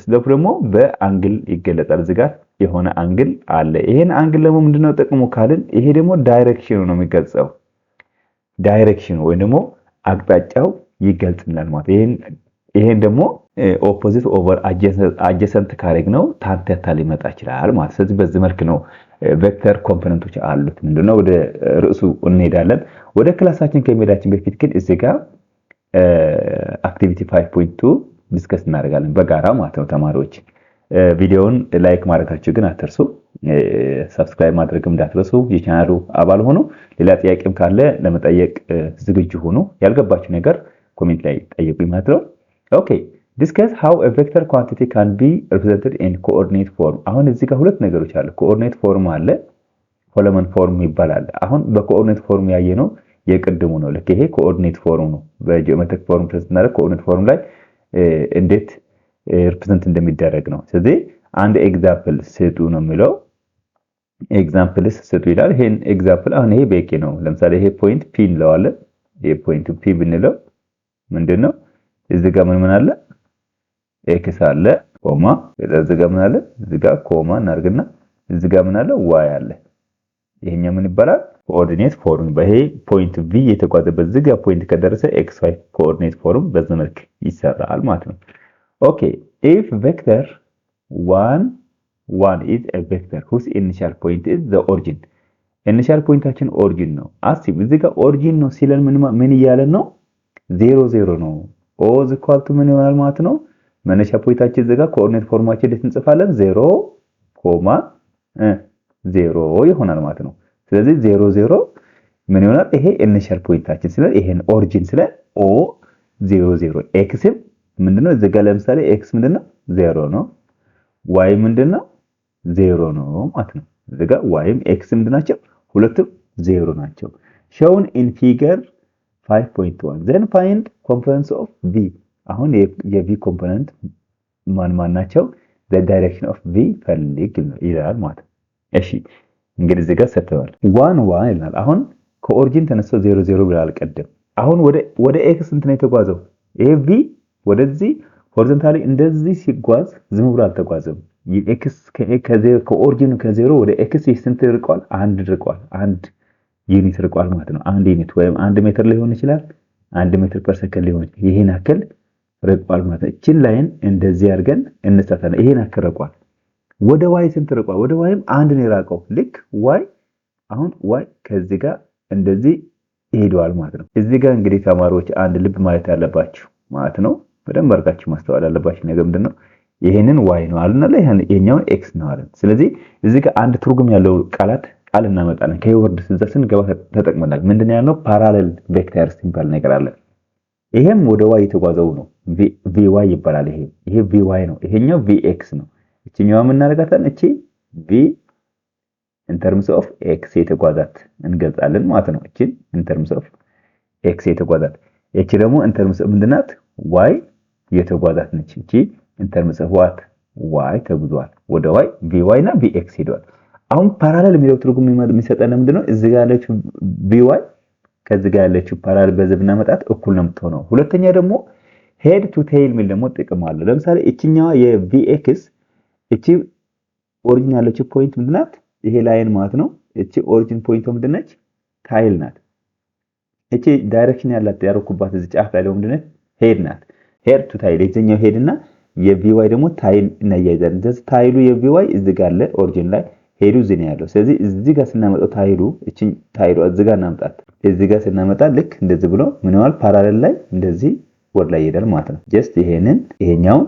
ስሎፕ ደግሞ በአንግል ይገለጻል። እዚህ ጋር የሆነ አንግል አለ። ይሄን አንግል ደግሞ ምንድነው ጥቅሙ ካልን ይሄ ደግሞ ዳይሬክሽኑ ነው የሚገልጸው። ዳይሬክሽኑ ወይ ደግሞ አቅጣጫው ይገልጽናል ማለት ይሄን ደግሞ ኦፖዚት ኦቨር አጀሰንት ካረግ ነው ታንተታ ሊመጣ ይችላል ማለት። ስለዚህ በዚህ መልክ ነው ቬክተር ኮምፖነንቶች አሉት። ምንድነው ወደ ርዕሱ እንሄዳለን። ወደ ክላሳችን ከመሄዳችን በፊት ግን እዚህ ጋር አክቲቪቲ 5.2 ዲስከስ እናደርጋለን በጋራ ማለት ነው። ተማሪዎች ቪዲዮውን ላይክ ማድረጋችሁ ግን አትርሱ፣ ሰብስክራይብ ማድረግም እንዳትረሱ፣ የቻናሉ አባል ሆኖ ሌላ ጥያቄም ካለ ለመጠየቅ ዝግጁ ሆኖ ያልገባችሁ ነገር ኮሜንት ላይ ጠይቁኝ ማለት ነው። ኦኬ ዲስከስ ሃው a vector quantity can be represented in coordinate form። አሁን እዚህ ጋር ሁለት ነገሮች አሉ። ኮኦርዲኔት ፎርም አለ፣ ኮለመን ፎርም ይባላል። አሁን በኮኦርዲኔት ፎርም ያየነው የቅድሙ ነው። ልክ ይሄ ኮኦርዲኔት ፎርም ነው። በጂኦሜትሪክ ፎርም ተስናረክ ኮኦርዲኔት ፎርም ላይ እንዴት ሪፕሬዘንት እንደሚደረግ ነው። ስለዚህ አንድ ኤግዛምፕል ስጡ ነው የሚለው። ኤግዛምፕልስ ስጡ ይላል። ይሄን ኤግዛምፕል አሁን ይሄ በቂ ነው። ለምሳሌ ይሄ ፖይንት ፒ እንለዋለን። ይሄ ፖይንት ፒ ብንለው ምንድነው? እዚህ ጋር ምን አለ? ኤክስ አለ ኮማ፣ እዚህ ጋር ምን አለ? እዚህ ጋር ኮማ እናርግና እዚህ ጋር ምን አለ? ዋይ አለ። ይሄኛው ምን ይባላል? ኮኦርዲኔት ፎርም። በይሄ ፖይንት ቪ የተጓዘበት እዚህ ጋር ፖይንት ከደረሰ ኤክስ ዋይ ኮኦርዲኔት ፎርም በዚህ መልክ ይሰራል ማለት ነው። ኦኬ if vector 1 is a vector whose initial point is the origin። ኢኒሻል ፖይንታችን ኦሪጂን ነው። አስብ እዚህ ጋር ኦሪጂን ነው ሲለን ምን እያለን ነው? 0 0 ነው። ኦ is equal to ምን ይሆናል ማለት ነው? መነሻ ፖይንታችን እዚህ ጋር ኮኦርዲኔት ፎርማችን እንዴት እንጽፋለን? 0 0 ይሆናል ማለት ነው። ስለዚህ 0 0 ምን ይሆናል? ይሄ ኢኒሻል ፖይንታችን ስለዚህ ይሄን ኦሪጂን ስለ ኦ 0 0 ኤክስም ምንድነው? እዚህ ጋር ለምሳሌ ኤክስ ምንድነው? 0 ነው። ዋይ ምንድነው? 0 ነው ማለት ነው። እዚህ ጋር ዋይም ኤክስ ምንድናቸው? ሁለቱም 0 ናቸው። shown in figure 5.1 then find components of v። አሁን የv ኮምፖነንት ማን ናቸው? the direction of v ፈልግ ይላል ማለት ነው። እሺ እንግዲህ እዚህ ጋር ሰጥተዋል 1 ይላል። አሁን ከኦሪጂን ተነስቶ 0 0 ብላል ቀደም። አሁን ወደ ኤክስ እንት ነው የተጓዘው። ይሄ v ወደዚህ ሆሪዞንታሊ እንደዚህ ሲጓዝ ዝም ብሎ አልተጓዘም። ኤክስ ከኦሪጂን ከ0 ወደ ኤክስ ስንት ርቋል? 1 ርቋል። 1 ዩኒት ርቋል ማለት ነው። 1 ዩኒት ወይም 1 ሜትር ሊሆን ይችላል፣ 1 ሜትር ፐር ሰከንድ ሊሆን ይችላል። ይሄን አክል ርቋል ማለት ነው። እቺን ላይን እንደዚህ አድርገን እንሰጣለን። ይሄን አክል ርቋል። ወደ ዋይ ስንት ርቋል? ወደ ዋይም 1 ነው የራቀው። ልክ ዋይ አሁን ዋይ ከዚህ ጋር እንደዚህ ይሄዳል ማለት ነው። እዚህ ጋር እንግዲህ ተማሪዎች አንድ ልብ ማለት ያለባችሁ ማለት ነው፣ በደንብ አድርጋችሁ ማስተዋል ያለባችሁ ነገር ምንድነው? ይሄንን ዋይ ነው አለና ይሄኛውን ኤክስ ነው አለን። ስለዚህ እዚህ ጋር አንድ ትርጉም ያለው ቃላት ቃል እናመጣለን። ከወርድ እዛ ስንገባ ተጠቅመናል። ምንድነው ያለው? ፓራሌል ቬክተርስ የሚባል ነገር አለ። ይሄም ወደ ዋይ የተጓዘው ነው ቪዋይ ይባላል። ይሄ ቪዋይ ነው። ይሄኛው ቪኤክስ ነው። እቺኛዋ ምን እናደርጋታለን? እቺ ቪ ኢን ተርምስ ኦፍ ኤክስ የተጓዛት እንገልጻለን ማለት ነው። እቺ ኢን ተርምስ ኦፍ ኤክስ የተጓዛት፣ እቺ ደግሞ ኢን ተርምስ ኦፍ ምንድናት? ዋይ የተጓዛት ነች። እቺ ኢን ተርምስ ኦፍ ዋት? ዋይ ተጉዟል። ወደ ዋይ ቪዋይ እና ቪኤክስ ሄዷል። አሁን ፓራሌል የሚለው ትርጉም የሚሰጠን ምንድነው? እዚህ ጋር ያለችው ቪዋይ ከዚህ ጋር ያለችው ፓራሌል በዚህ ብናመጣት እኩል ነው የምትሆነው። ሁለተኛ ደግሞ ሄድ ቱ ቴይል የሚል ደግሞ ጥቅም አለ። ለምሳሌ እቺኛዋ የቪኤክስ እቺ ኦሪጂን ያለችው ፖይንት ምንድናት? ይሄ ላይን ማለት ነው። እቺ ኦሪጂን ፖይንቷ ምንድነች? ታይል ናት። እቺ ዳይሬክሽን ያላት ያረኩባት እዚህ ጫፍ ላይ ምንድነች? ሄድ ናት። ሄድ ቱ ታይል የዚህኛው ሄድ እና የቪዋይ ደግሞ ታይል እናያይዛለን። ስለዚህ ታይሉ የቪዋይ እዚህ ጋር አለ ኦሪጂን ላይ፣ ሄዱ እዚህ ነው ያለው። ስለዚህ እዚህ ጋር ስናመጣው ታይሉ እቺ ታይሉ እዚህ ጋር እናምጣት። እዚህ ጋር ስናመጣ ልክ እንደዚህ ብሎ ምን ይሆናል? ፓራሌል ላይ እንደዚህ ወደ ላይ ይሄዳል ማለት ነው። ጀስት ይሄኛውን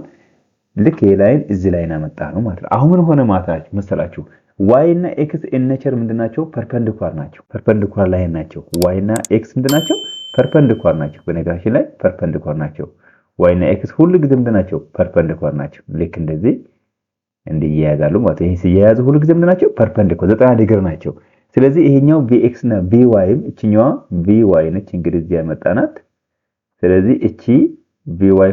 ልክ ይሄ ላይን እዚህ ላይ እናመጣ ነው ማለት ነው። አሁን ምን ሆነ ማለት መሰላችሁ? ዋይ እና ኤክስ ኢን ኔቸር ምንድናቸው? ፐርፐንዲኩላር ናቸው። ፐርፐንዲኩላር ላይን ናቸው። ዋይ እና ኤክስ ምንድናቸው? ፐርፐንዲኩላር ናቸው። በነገራችን ላይ ፐርፐንዲኩላር ናቸው። ዋይ እና ኤክስ ሁሉ ጊዜ ምንድናቸው? ፐርፐንዲኩላር ናቸው። ልክ እንደዚህ እንዲያያዛሉ ማለት ነው። ይሄ ሲያያዙ ሁሉ ጊዜ ምንድናቸው? ፐርፐንዲኩላር 90 ዲግሪ ናቸው። ስለዚህ ይሄኛው ቪኤክስ እና ቪዋይም እቺኛዋ ቪዋይ ነች እንግዲህ እዚህ ያመጣናት። ስለዚህ እቺ ቪዋይ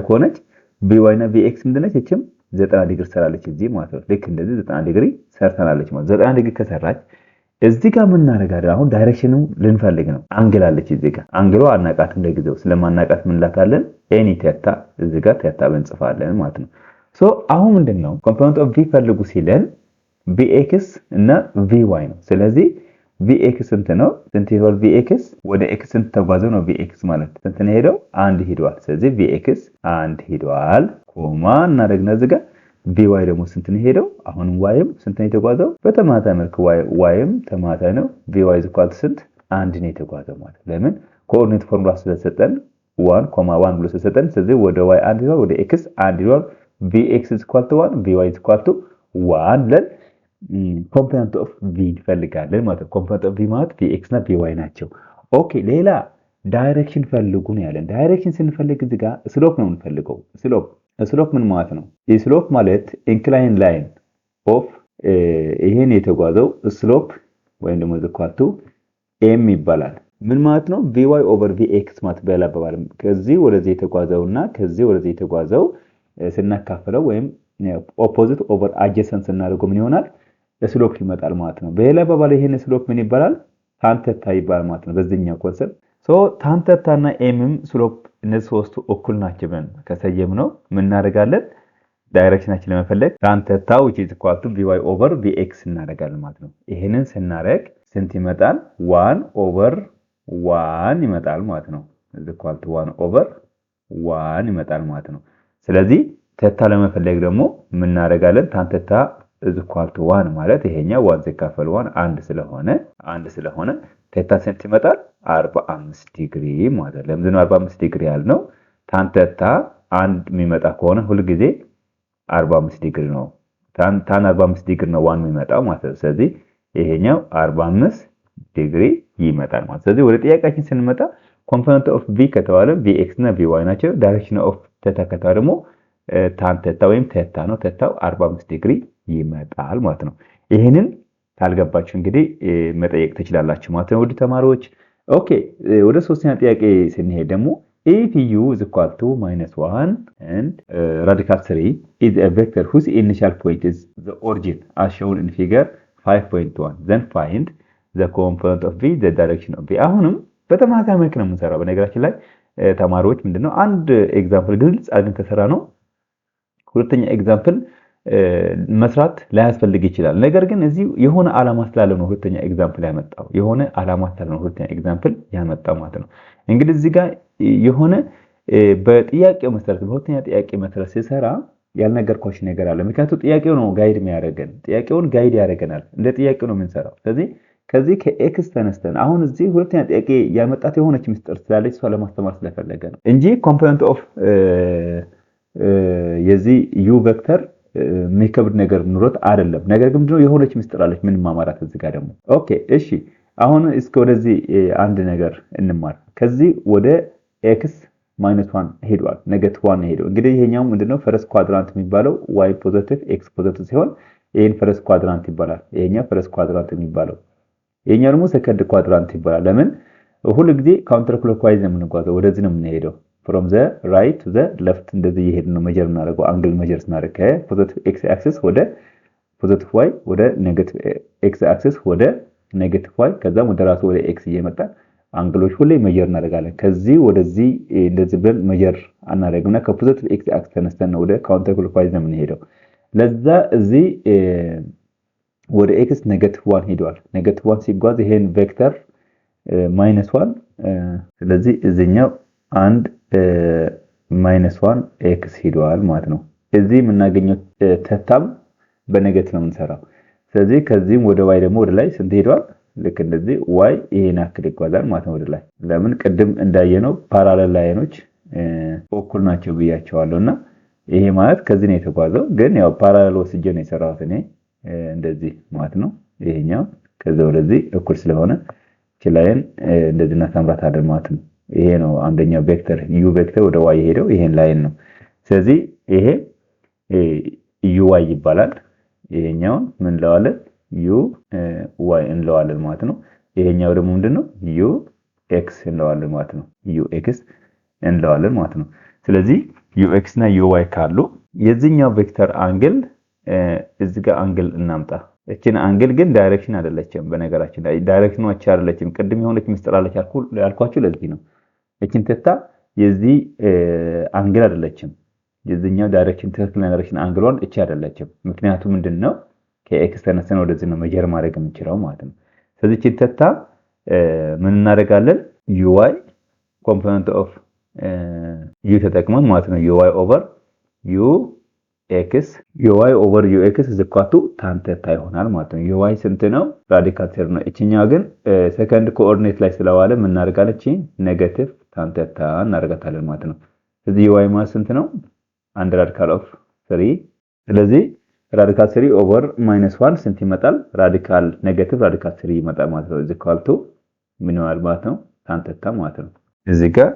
ከሆነች ቪዋይ እና ቪኤክስ ምንድነች? እቺም 90 ዲግሪ ሰራለች እዚህ ማለት ነው። ልክ እንደዚህ 90 ዲግሪ ሰርተናለች ማለት 90 ዲግሪ ከሰራች እዚህ ጋር ምን እናደርጋለን? አሁን ዳይሬክሽኑ ልንፈልግ ነው። አንግል አለች እዚህ ጋር። አንግሏ አናቃትም ለጊዜው። ስለማናቃት ምን ላታለን? ኤኒ ቴታ እዚህ ጋር ቴታ እንጽፋለን ማለት ነው። ሶ አሁን ምንድነው ኮምፖነንት ኦፍ ቪ ፈልጉ ሲለን ቪኤክስ እና ቪዋይ ነው። ስለዚህ ቪኤክስ ስንት ነው? ስንት ይሆን? ቪኤክስ ወደ ኤክስ ስንት ተጓዘው ነው? ቪኤክስ ማለት ስንት ነው ሄደው? አንድ ሄዷል። ስለዚህ ቪኤክስ አንድ ሄዷል ኮማ እናደርግና እዚህ ጋር ቪዋይ ደግሞ ስንት ነው ሄደው? አሁን ዋይም ስንት ነው የተጓዘው? በተማታይ መልኩ ዋይም ተማታይ ነው። ቪዋይ ኢኳል ስንት? አንድ ነው የተጓዘው ማለት ለምን? ኮኦርዲኔት ፎርሙላ ስለሰጠን 1,1 ብሎ ስለሰጠን ስለዚህ ወደ ዋይ አንድ ሄዷል፣ ወደ ኤክስ አንድ ሄዷል። ቪኤክስ ኢኳል 1 ቪዋይ ኢኳል 1 ለን ኮምፖነንት ኦፍ ቪ እንፈልጋለን ማለት ነው። ኮምፖነንት ኦፍ ቪ ማለት ቪኤክስ እና ቪዋይ ናቸው። ኦኬ ሌላ ዳይሬክሽን ፈልጉ ነው ያለን። ዳይሬክሽን ስንፈልግ እዚህ ጋር ስሎፕ ነው የምንፈልገው። ስሎፕ ምን ማለት ነው? ስሎፕ ማለት ኢንክላይን ላይን ኦፍ ይሄን የተጓዘው ስሎፕ ወይም ደግሞ ዝኳቱ ኤም ይባላል። ምን ማለት ነው? ቪዋይ ኦቨር ቪኤክስ ማለት በላባባል ከዚህ ወደዚህ የተጓዘውና ከዚህ ወደዚህ የተጓዘው ስናካፍለው ወይም ኦፖዚት ኦቨር አጀሰንት ስናደርገው ምን ይሆናል? ስሎፕ ይመጣል ማለት ነው። በሌላ አባባል ይሄን ስሎፕ ምን ይባላል? ታን ቴታ ይባላል ማለት ነው በዚህኛው ኮንሰፕት። ሶ ታን ቴታ እና ኤምም ስሎፕ እነዚህ ሶስቱ እኩል ናቸው ብለን ከሰየም ነው ምን እናደርጋለን? ዳይሬክሽናችን ለመፈለግ ታን ቴታ which is equal to vy over vx እናደርጋለን ማለት ነው። ይሄንን ስናደርግ ስንት ይመጣል? 1 over 1 ይመጣል ማለት ነው። is equal to 1 over 1 ይመጣል ማለት ነው። ስለዚህ ቴታ ለመፈለግ ደግሞ ምን እናደርጋለን? ታን ቴታ is equal to 1 ማለት ይሄኛው 1 ሲካፈል 1 አንድ ስለሆነ ቴታ ስንት ይመጣል? 45 ዲግሪ ማለት ነው። ለምን 45 ዲግሪ ያልነው? ታን ቴታ አንድ የሚመጣ ከሆነ ሁሉ ጊዜ 45 ዲግሪ ነው። ታን 45 ዲግሪ ነው 1 የሚመጣው ማለት ነው። ስለዚህ ይሄኛው 45 ዲግሪ ይመጣል ማለት ነው። ስለዚህ ወደ ጥያቄያችን ስንመጣ ኮምፖነንት ኦፍ ቪ ከተባለ ቪኤክስ እና ቪዋይ ናቸው። ዳይሬክሽን ኦፍ ቴታ ከተባለ ደግሞ ታን ቴታ ወይም ቴታ ነው። ቴታው 45 ዲግሪ ይመጣል ማለት ነው። ይሄንን ካልገባችሁ እንግዲህ መጠየቅ ትችላላችሁ ማለት ነው ውድ ተማሪዎች። ኦኬ ወደ ሶስተኛ ጥያቄ ስንሄድ ደግሞ if u is equal to -1 and radical 3 is a vector whose initial point is the origin as shown in figure 5.1 then find the component of v the direction of v። አሁንም በተማሳይ መልክ ነው የምንሰራው። በነገራችን ላይ ተማሪዎች ምንድነው አንድ ኤግዛምፕል ግልጽ አድርገን ከሰራ ነው ሁለተኛ ኤግዛምፕል መስራት ላያስፈልግ ይችላል። ነገር ግን እዚህ የሆነ ዓላማ ስላለ ነው ሁለተኛ ኤግዛምፕል ያመጣው። የሆነ ዓላማ ስላለ ነው ሁለተኛ ኤግዛምፕል ያመጣው ማለት ነው። እንግዲህ እዚህ ጋር የሆነ በጥያቄው መሰረት በሁለተኛ ጥያቄ መሰረት ሲሰራ ያልነገርኳችሁ ነገር አለ። ምክንያቱም ጥያቄው ነው ጋይድ የሚያደርገን። ጥያቄውን ጋይድ ያደርገናል። እንደ ጥያቄው ነው የምንሰራው። ስለዚህ ከዚህ ከኤክስ ተነስተን አሁን እዚህ ሁለተኛ ጥያቄ ያመጣት የሆነች ምስጥር ስላለች እሷ ለማስተማር ስለፈለገ ነው እንጂ ኮምፖነንት ኦፍ የዚህ ዩ ቬክተር የሚከብድ ነገር ኑሮት አይደለም። ነገር ግን ምንድነው የሆነች ምስጥር አለች ምን ማማራት እዚህ ጋር ደግሞ ኦኬ እሺ አሁን እስከ ወደዚህ አንድ ነገር እንማር። ከዚህ ወደ ኤክስ ማይነስ 1 ሄዷል። ኔጌቲቭ 1 ሄዶ እንግዲህ ይሄኛው ምንድነው ፈረስ ኳድራንት የሚባለው ዋይ ፖዚቲቭ ኤክስ ፖዚቲቭ ሲሆን ይሄን ፈረስ ኳድራንት ይባላል። ይሄኛው ፈረስ ኳድራንት የሚባለው ይሄኛው ደግሞ ሰከንድ ኳድራንት ይባላል። ለምን ሁሉ ጊዜ ካውንተር ክሎክዋይዝ ነው የምንጓዘው፣ ወደዚህ ነው የምንሄደው። ፍሮም ዘ ራይት ቱ ዘ ሌፍት እንደዚህ እየሄድን ነው ሜጀር እናደርገው። አንግል ሜጀር ስናደርግ ከፖዚቲቭ ኤክስ አክሲስ ወደ ፖዚቲቭ ዋይ ወደ ኔጌቲቭ ኤክስ አክሲስ ወደ ኔጌቲቭ ዋይ ከዛም ወደ ራሱ ወደ ኤክስ እየመጣ አንግሎች ሁሌ ሜጀር እናደርጋለን። ከዚህ ወደዚህ እንደዚህ ብለን ሜጀር አናደርግምና ከፖዚቲቭ ኤክስ አክሲስ ተነስተን ወደ ካውንተር ክሎክዋይዝ ነው የምንሄደው። ለዛ እዚህ ወደ ኤክስ ኔጌቲቭ 1 ሄዷል። ኔጌቲቭ 1 ሲጓዝ ይሄን ቬክተር ማይነስ 1 ስለዚህ እዚህኛው አንድ ማይነስ 1 ኤክስ ሄዷል ማለት ነው። እዚህ የምናገኘው ተታም በኔጌቲቭ ነው የምንሰራው። ስለዚህ ከዚህም ወደ ዋይ ደግሞ ወደ ላይ ስንት ሄዷል? ልክ እንደዚህ ዋይ ይሄን ያክል ይጓዛል ማለት ነው ወደ ላይ። ለምን ቅድም እንዳየነው ፓራለል ላይኖች እኩል ናቸው ብያቸዋለሁና ይሄ ማለት ከዚህ ነው የተጓዘው። ግን ያው ፓራለል ወስጄ ነው የሰራሁት እኔ እንደዚህ ማለት ነው። ይሄኛው ከዛ ወደዚህ እኩል ስለሆነ ችላይን እንደዚህ እናሳምራታለን ማለት ነው። ይሄ ነው አንደኛው ቬክተር ዩ ቬክተር ወደ ዋይ ሄደው ይሄን ላይን ነው። ስለዚህ ይሄ ዩ ዋይ ይባላል። ይሄኛው ምን እንለዋለን? ዩ ዋይ እንለዋለን ማለት ነው። ይሄኛው ደግሞ ምንድነው? ዩ ኤክስ እንለዋለን ማለት ነው። ዩ ኤክስ እንለዋለን ማለት ነው። ስለዚህ ዩ ኤክስ እና ዩ ዋይ ካሉ የዚህኛው ቬክተር አንግል እዚህ ጋር አንግል እናምጣ። እቺን አንግል ግን ዳይሬክሽን አይደለችም። በነገራችን ላይ ዳይሬክሽኑ አቻ አይደለችም። ቅድም የሆነች ምስጥር አለች ያልኳችሁ ለዚህ ነው። እቺን ተታ የዚህ አንግል አይደለችም። የዚህኛው ዳይሬክሽን ትክክለኛ ዳይሬክሽን አንግሏን እቺ አይደለችም። ምክንያቱም ምንድነው ከኤክስ ተነስተን ወደዚህ ነው ሜጀር ማድረግ የምንችለው ማለት ነው። ስለዚህ እቺን ተታ ምን እናደርጋለን? ዩዋይ ኮምፖነንት ኦፍ ዩ ተጠቅመን ማለት ነው ዩዋይ ኦቨር ዩ ኤክስ ዩዋይ ኦቨር ዩ ኤክስ ዝኳቱ ታን ተታ ይሆናል ማለት ነው። ዩዋይ ስንት ነው? ራዲካል ሴር ነው። እቺኛው ግን ሰከንድ ኮኦርዲኔት ላይ ስለዋለ ምን እናደርጋለን? እቺ ኔጌቲቭ ታን ተታ እናደርጋታለን ማለት ነው። ስለዚህ ዩዋይ ማለት ስንት ነው? አንድ ራዲካል ኦፍ 3 ስለዚህ ራዲካል 3 ኦቨር -1 ስንት ይመጣል? ራዲካል ኔጌቲቭ ራዲካል 3 ይመጣል ማለት ነው። ዝኳቱ ምን ይሆናል ማለት ነው? ታን ተታ ማለት ነው። እዚህ ጋር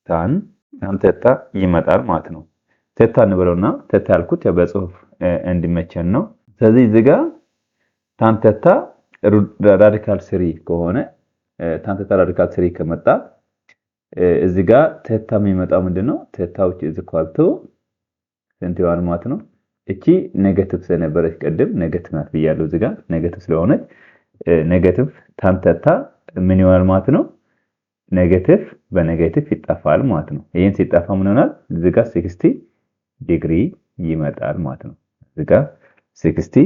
ታን ተታ ይመጣል ማለት ነው። ተታ እንበለውና ተታ ያልኩት በጽሁፍ እንዲመቸን ነው። ስለዚህ እዚህ ጋር ታን ተታ ራዲካል 3 ከሆነ ታን ተታ ራዲካል 3 ከመጣ እዚህ ጋር ተታ የሚመጣው ምንድነው? ተታው ኢኳል ቱ ስንት ይሆናል ማለት ነው። እቺ ኔጌቲቭ ስለነበረች ቀደም ኔጌቲቭ ናት ብያለሁ። እዚህ ጋር ኔጌቲቭ ስለሆነች ኔጌቲቭ ታን ተታ ምን ይሆናል ማለት ነው? ኔጌቲቭ በኔጌቲቭ ይጣፋል ማለት ነው። ይሄን ሲጣፋ ምን ይሆናል? እዚህ ጋር 60 ዲግሪ ይመጣል ማለት ነው። እዚህ ጋር 60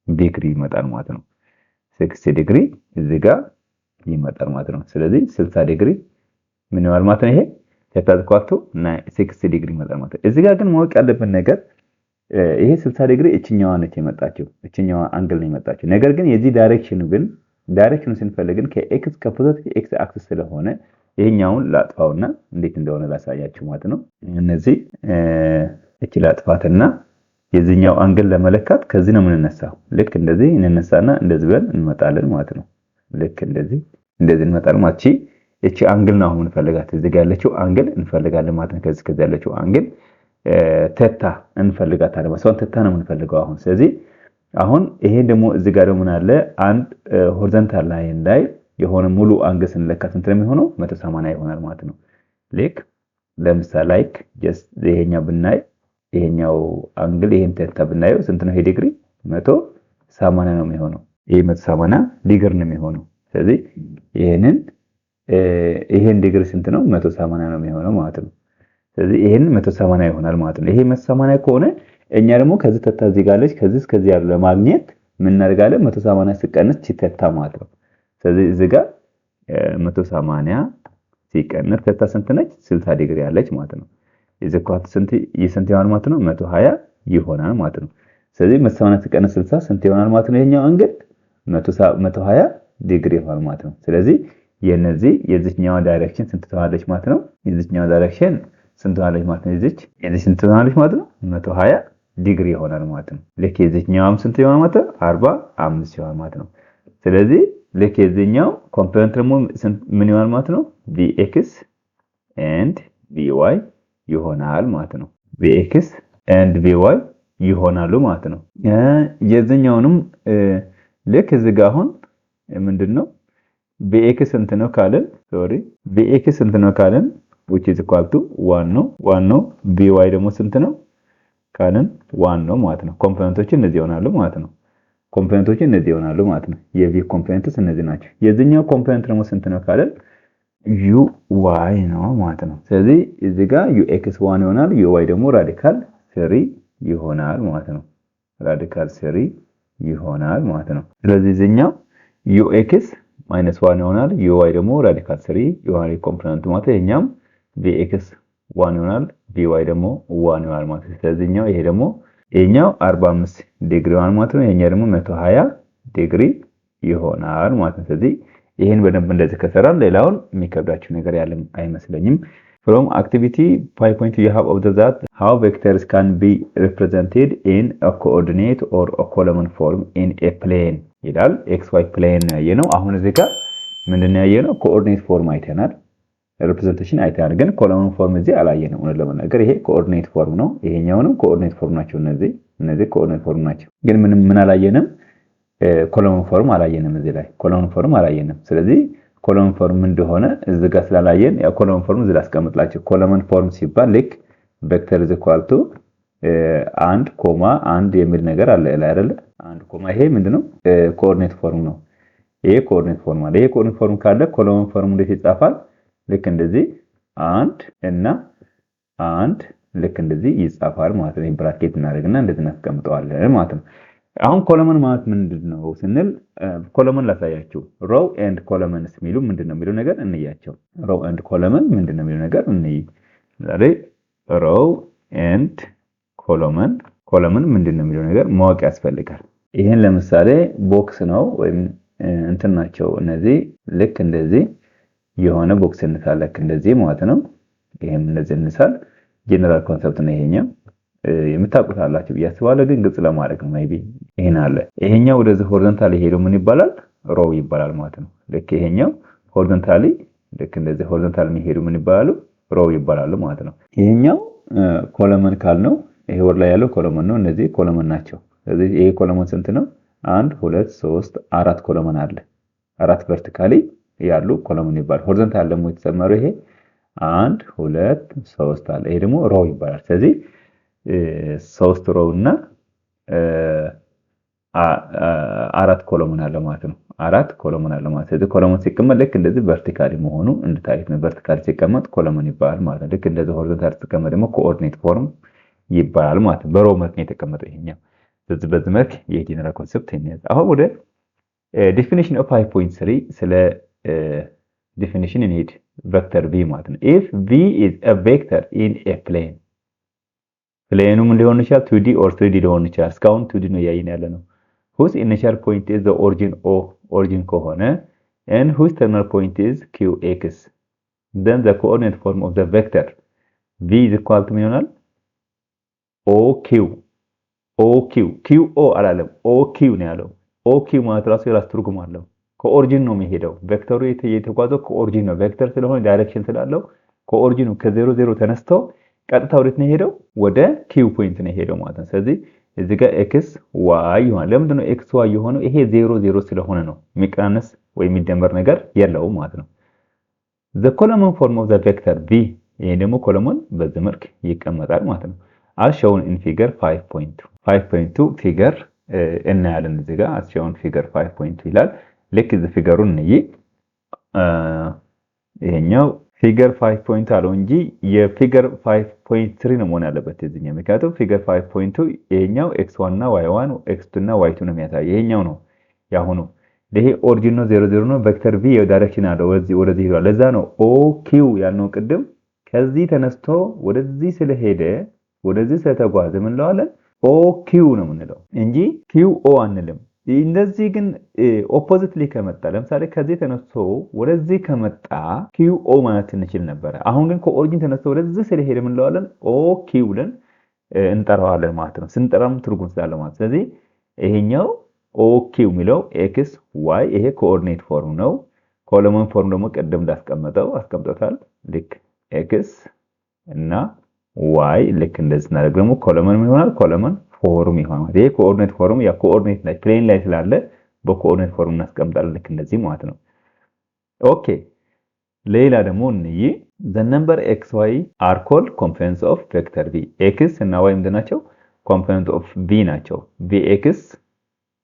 ዲግሪ ይመጣል ማለት ነው። 60 ዲግሪ እዚህ ጋር ይመጣል ማለት ነው። ስለዚህ 60 ዲግሪ ምን ይሆናል ማለት ነው? ይሄ ተታጥቋቱ እና 60 ዲግሪ ይመጣል ማለት ነው። እዚህ ጋር ግን ማወቅ ያለብን ነገር ይሄ 60 ዲግሪ እቺኛዋ ነች የመጣችው፣ እቺኛዋ አንግል ነው የመጣችው። ነገር ግን የዚህ ዳይሬክሽኑ ስንፈልግ ከኤክስ ከፖዚቲቭ ኤክስ አክሲስ ስለሆነ ይሄኛውን ላጥፋውና እንዴት እንደሆነ ላሳያችሁ ማለት ነው። እነዚህ እቺ ላጥፋትና የዚህኛው አንግል ለመለካት ከዚህ ነው የምንነሳው። ልክ እንደዚህ እንነሳና እንደዚህ ብለን እንመጣለን ማለት ነው። ልክ እንደዚህ እንመጣለን ማለት እቺ አንግል ነው አሁን እንፈልጋት። እዚህ ጋር ያለችው አንግል እንፈልጋለን ማለት ነው። ከዚህ ያለችው አንግል ተታ እንፈልጋታለን። ማለት ተታ ነው የምንፈልገው አሁን። ስለዚህ አሁን ይሄ ደግሞ እዚህ ጋር ደግሞ አለ አንድ ሆሪዞንታል ላይን ላይ የሆነ ሙሉ አንግል ስንለካ ስንት ነው የሚሆነው? 180 ይሆናል ማለት ነው። ልክ ለምሳሌ ላይክ ጀስት ይሄኛው ብናይ ይሄኛው አንግል ይሄን ተታ ብናየው ስንት ነው? ይሄ ዲግሪ 180 ነው የሚሆነው። ይሄ 180 ዲግሪ ነው የሚሆነው። ስለዚህ ይሄን ዲግሪ ስንት ነው? 180 ነው የሚሆነው ማለት ነው። ስለዚህ ይሄን 180 ይሆናል ማለት ነው። ይሄ 180 ከሆነ እኛ ደግሞ ከዚህ ተታ እዚህ ጋር አለች ከዚህ እስከዚህ ያለው ለማግኘት ምን እናደርጋለን? 180 ሲቀነስ ተታ ማለት ነው። ስለዚህ እዚህ ጋር 180 ሲቀነስ ተታ ስንት ነች? 60 ዲግሪ ያለች ማለት ነው። የዚህ ኳት ስንት ይሆናል ማለት ነው? 120 ይሆናል ማለት ነው። ስለዚህ 180 ሲቀነስ 60 ስንት ይሆናል ማለት ነው? ይሄኛው አንግል 120 ዲግሪ ይሆናል ማለት ነው። ስለዚህ የዚህኛው ዳይሬክሽን ስንት ትሆናለች ማለት ነው? የዚህኛው ዳይሬክሽን ስንት ትሆናለች ማለት ነው? የዚህ ስንት ትሆናለች ማለት ነው? 120 ዲግሪ ይሆናል ማለት ነው። ልክ የዚህኛውም ስንት ይሆናል ማለት ነው? 45 ይሆናል ማለት ነው። ስለዚህ ልክ የዚህኛው ኮምፖነንት ደግሞ ምን ይሆናል ማለት ነው? vx and vy ይሆናል ማለት ነው። vx and vy ይሆናሉ ማለት ነው። የዚህኛውንም ልክ እዚህ ጋር አሁን ምንድነው vx ስንት ነው ካለን vx ስንት ነው ካለን which is equal to 1 ነው vy ደግሞ ስንት ነው ካለን 1 ነው ማለት ነው። ኮምፖነንቶች እነዚህ ይሆናሉ ማለት ነው። የv ኮምፖነንትስ እነዚህ ናቸው። የዚህኛው ኮምፖነንት ደግሞ ስንት ነው ካለን uy ነው ማለት ነው። ስለዚህ እዚህ ጋር ux1 ይሆናል uy ደግሞ ራዲካል 3 ይሆናል ማለት ነው። ስለዚህ እዚህኛው ux -1 ይሆናል uy ደግሞ ራዲካል 3 ይሆናል ኮምፖነንቱ ማለት ነው። ይሄኛም vx 1 ይሆናል vy ደግሞ 1 ይሆናል ማለት ነው። ስለዚህ ይሄ ደግሞ ይሄኛው 45 ዲግሪ ይሆናል ማለት ነው። ይሄኛው ደግሞ 120 ዲግሪ ይሆናል ማለት ነው። ስለዚህ ይሄን በደንብ እንደዚህ ከሰራን ሌላውን የሚከብዳችሁ ነገር ያለ አይመስለኝም። From activity 5.2 you have observed that how vectors can be represented in a coordinate or a column form in a plane ይላል። xy plane ያየነው አሁን እዚህ ጋር ምንድነው ያየነው? ኮኦርዲኔት ፎርም አይተናል፣ ሪፕሬዘንቴሽን አይተናል። ግን ኮለመን ፎርም እዚህ አላየነው። ለማንኛውም ይሄ ኮኦርዲኔት ፎርም ነው፣ ይሄኛውንም ኮኦርዲኔት ፎርም ናቸው። እነዚህ ኮኦርዲኔት ፎርም ናቸው። ግን ምን አላየንም? ኮለመን ፎርም አላየንም። እዚህ ላይ ኮለመን ፎርም አላየንም። ስለዚህ ኮለመን ፎርም እንደሆነ እዚህ ጋር ስላላየን ያ ኮለመን ፎርም እዚህ ላይ አስቀምጥላችሁ። ኮለመን ፎርም ሲባል ልክ ቬክተር ኢዝ ኢኳል ቱ 1 ኮማ 1 የሚል ነገር አለ አይደለ? 1 ኮማ ይሄ ምንድነው? ኮኦርዲኔት ፎርም ነው። ይሄ ኮኦርዲኔት ፎርም አለ። ይሄ ኮኦርዲኔት ፎርም ካለ ኮለመን ፎርም እንዴት ይጻፋል? ልክ እንደዚህ 1 እና 1 ልክ እንደዚህ ይጻፋል ማለት ነው። ብራኬት እናደርግና እንደዚህ እናስቀምጠዋለን ማለት ነው። አሁን ኮለመን ማለት ምንድነው ስንል ኮለመን ላሳያችሁ። ሮው ኤንድ ኮለመንስ የሚሉ ምንድነው የሚሉ ነገር እንያቸው። ሮው ኤንድ ኮለመን ምንድነው የሚሉ ነገር እንይ። ዛሬ ሮው ኤንድ ኮለመን ምንድነው የሚሉ ነገር ማወቅ ያስፈልጋል። ይሄን ለምሳሌ ቦክስ ነው ወይም እንትን ናቸው እነዚህ። ልክ እንደዚህ የሆነ ቦክስ እንሳል ልክ እንደዚህ ማለት ነው። ይሄም እንደዚህ እንሳል። ጀነራል ኮንሰፕት ነው ይሄኛው። የምታውቁት አላችሁ ያስባለ ግን ግልጽ ለማድረግ ነው። ሜቢ ይሄን አለ ይሄኛው ወደዚህ ሆሪዞንታሊ ሄዶ ምን ይባላል? ሮው ይባላል ማለት ነው። ልክ ይሄኛው ሆሪዞንታሊ ልክ እንደዚህ ሆሪዞንታሊ ሄዶ ምን ይባላሉ? ሮው ይባላሉ ማለት ነው። ይሄኛው ኮለመን ካልነው ይሄ ወር ላይ ያለው ኮለመን ነው። እነዚህ ኮለመን ናቸው። ስለዚህ ይሄ ኮለመን ስንት ነው? 1 2 3 4 ኮለመን አለ። 4 ቨርቲካሊ ያሉ ኮለመን ይባላል። ሆሪዞንታል ደግሞ የተሰመረው ይሄ 1 2 3 አለ። ይሄ ደግሞ ሮው ይባላል። ስለዚህ 3 ሮው እና 4 ኮለመን አለ ማለት ነው። 4 ኮለመን አለ ማለት ነው። ኮለመን ሲቀመጥ ልክ እንደዚህ ቨርቲካሊ መሆኑ እንድታዩት ነው። ቨርቲካሊ ሲቀመጥ ኮለመን ይባላል ማለት ነው። ልክ እንደዚህ ሆሪዞንታል ሲቀመጥ ደግሞ ኮኦርዲኔት ፎርም ይባላል ማለት ነው። በሮው መልክ ነው የተቀመጠው ይሄኛው። በዚህ መልክ የጀነራል ኮንሰፕት ነው። አሁን ወደ ዴፊኒሽን ኦፍ 5.3 ስለ ዴፊኒሽን እንሂድ። ቬክተር v ማለት ነው። if v is a vector in a plane ፕሌኑ ምን ሊሆን ይችላል? 2D or 3D ሊሆን ይችላል። እስካሁን 2D ነው ያየን ያለ ነው። whose initial point is the origin ከሆነ and whose terminal point is qx then the coordinate form of the vector v is equal to ምን ይሆናል? oq qo አላለም oq ነው ያለው። oq ማለት ራሱ የራሱ ትርጉም አለው። ከኦሪጂን ነው የሚሄደው። ቬክተሩ የተጓዘው ከኦሪጂን ነው። ቬክተር ስለሆነ ዳይሬክሽን ስላለው ከኦሪጂኑ ከ00 ተነስቶ ቀጥታ ወዴት ነው የሄደው? ወደ ኪው ፖይንት ነው የሄደው ማለት ነው። ስለዚህ እዚህ ጋር ኤክስ ዋይ ይሆናል። ለምንድን ነው ኤክስ ዋይ የሆነው? ይሄ 00 ስለሆነ ነው። የሚቀናነስ ወይ የሚደመር ነገር የለውም ማለት ነው። the column form of the vector v ይሄ ደግሞ ኮለመን በዚህ መልክ ይቀመጣል ማለት ነው። as shown in figure 5.2 ፊገር እናያለን። እዚህ ጋር as shown figure 5.2 ይላል። ልክ እዚህ ፊገሩን እንይ። ይሄኛው ፊገር 5 አለው እንጂ የፊገር 5.3 ነው መሆን ያለበት እዚህኛው። ምክንያቱም ፊገር 5.2 ይሄኛው x1 እና y1 x2 እና y2 ነው የሚያሳየው። ይሄኛው ነው ያሁኑ። ይሄ ኦሪጂን ነው 00 ነው። ቬክተር v ዳይሬክሽን አለው ወደዚህ ሄዷል። ለዛ ነው oq ያልነው ቅድም። ከዚህ ተነስቶ ወደዚህ ስለሄደ ወደዚህ ስለተጓዘ ምን እንለዋለን? oq ነው የምንለው እንጂ qo አንልም። እንደዚህ ግን ኦፖዚትሊ ከመጣ ለምሳሌ ከዚህ ተነስቶ ወደዚህ ከመጣ QO ማለት እንችል ነበር። አሁን ግን ከኦሪጂን ተነስቶ ወደዚህ ስለሄደ ምን እንለዋለን? OQ ብለን እንጠራዋለን ማለት ነው። ስንጠራም ትርጉም ስላለው ማለት ስለዚህ ይሄኛው ኦኪው የሚለው ኤክስ ዋይ ይሄ ኮኦርዲኔት ፎርም ነው። ኮለመን ፎርም ደግሞ ቀደም አስቀምጦታል። ልክ ኤክስ እና ዋይ ልክ እንደዚህ እናደርግ ደግሞ ኮለመን ይሆናል። ኮለመን ፎርም ይሆናል። ይሄ ኮኦርዲኔት ፎርም ያ ኮኦርዲኔት ላይ ፕሌን ላይ ስላለ በኮኦርዲኔት ፎርም እናስቀምጣለን ልክ እንደዚህ ማለት ነው። ኦኬ ሌላ ደግሞ እንይ the number xy are called components of vector v x እና y ምንድን ናቸው? component of v ናቸው። vx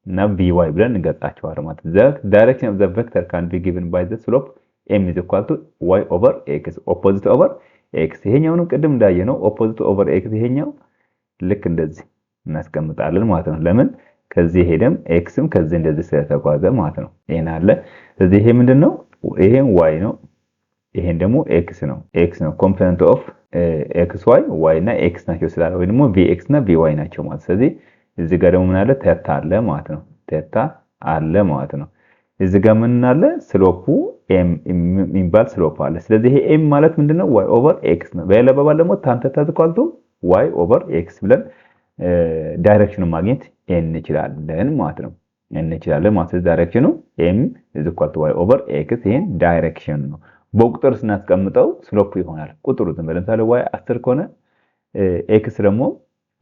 እና vy ብለን እንገልጻቸዋለን ማለት the direction of the vector can be given by the slope m is equal to y over x opposite over x ይሄኛውንም ቅድም እንዳየነው opposite over x ይሄኛው ልክ እንደዚህ እናስቀምጣለን ማለት ነው። ለምን ከዚህ ሄደም xም ከዚህ እንደዚህ ስለተጓዘ ማለት ነው። ይሄን አለ ስለዚህ ይሄ ምንድነው? ይሄን y ነው። ይሄን ደግሞ x ነው ኮምፖነንት ኦፍ xy y እና x ናቸው ስላለ ወይ ደግሞ vx እና vy ናቸው ማለት ስለዚህ እዚህ ጋር ደግሞ ምን አለ ቴታ አለ ማለት ነው። ቴታ አለ ማለት ነው። እዚህ ጋር ምን አለ ስሎፑ m የሚባል ስሎፕ አለ። ስለዚህ ይሄ m ማለት ምንድነው? y over x ነው። በሌላ አባባል ደግሞ tan ቴታ ተቋልቶ y over x ብለን ዳይሬክሽኑን ማግኘት እንችላለን ማለት ነው። ዳይሬክሽኑ m is equal to y over x ይሄን ዳይሬክሽን ነው። በቁጥር ስናስቀምጠው ስሎፕ ይሆናል። ቁጥሩ ለምሳሌ y 10 ከሆነ x ደግሞ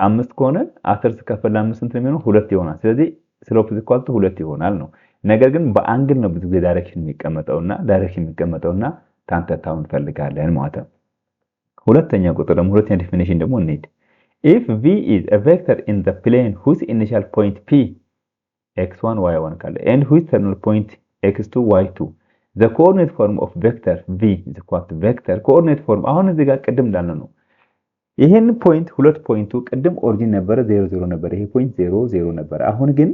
5 ከሆነ 10 ሲከፈል 5 ስንት ነው የሚሆነው? 2 ይሆናል። ስለዚህ ስሎፕ is equal to 2 ይሆናል ነው። ነገር ግን በአንግል ነው ብዙ ጊዜ ዳይሬክሽን የሚቀመጠውና tan ቴታውን እንፈልጋለን ማለት ነው። ሁለተኛ ዲፊኒሽን ደግሞ እንሂድ። if v is a vector in the plane whose initial point p x1 y1 ካለ and whose terminal point x2 y2 the coordinate form of vector v is equal to vector coordinate form አሁን እዚህ ጋር ቅድም እንዳልነው ነው። ይሄን ፖይንት ሁለት ፖይንቱ ቅድም ኦሪጂን ነበረ 00 ነበረ። ይሄ ፖይንት 00 ነበረ። አሁን ግን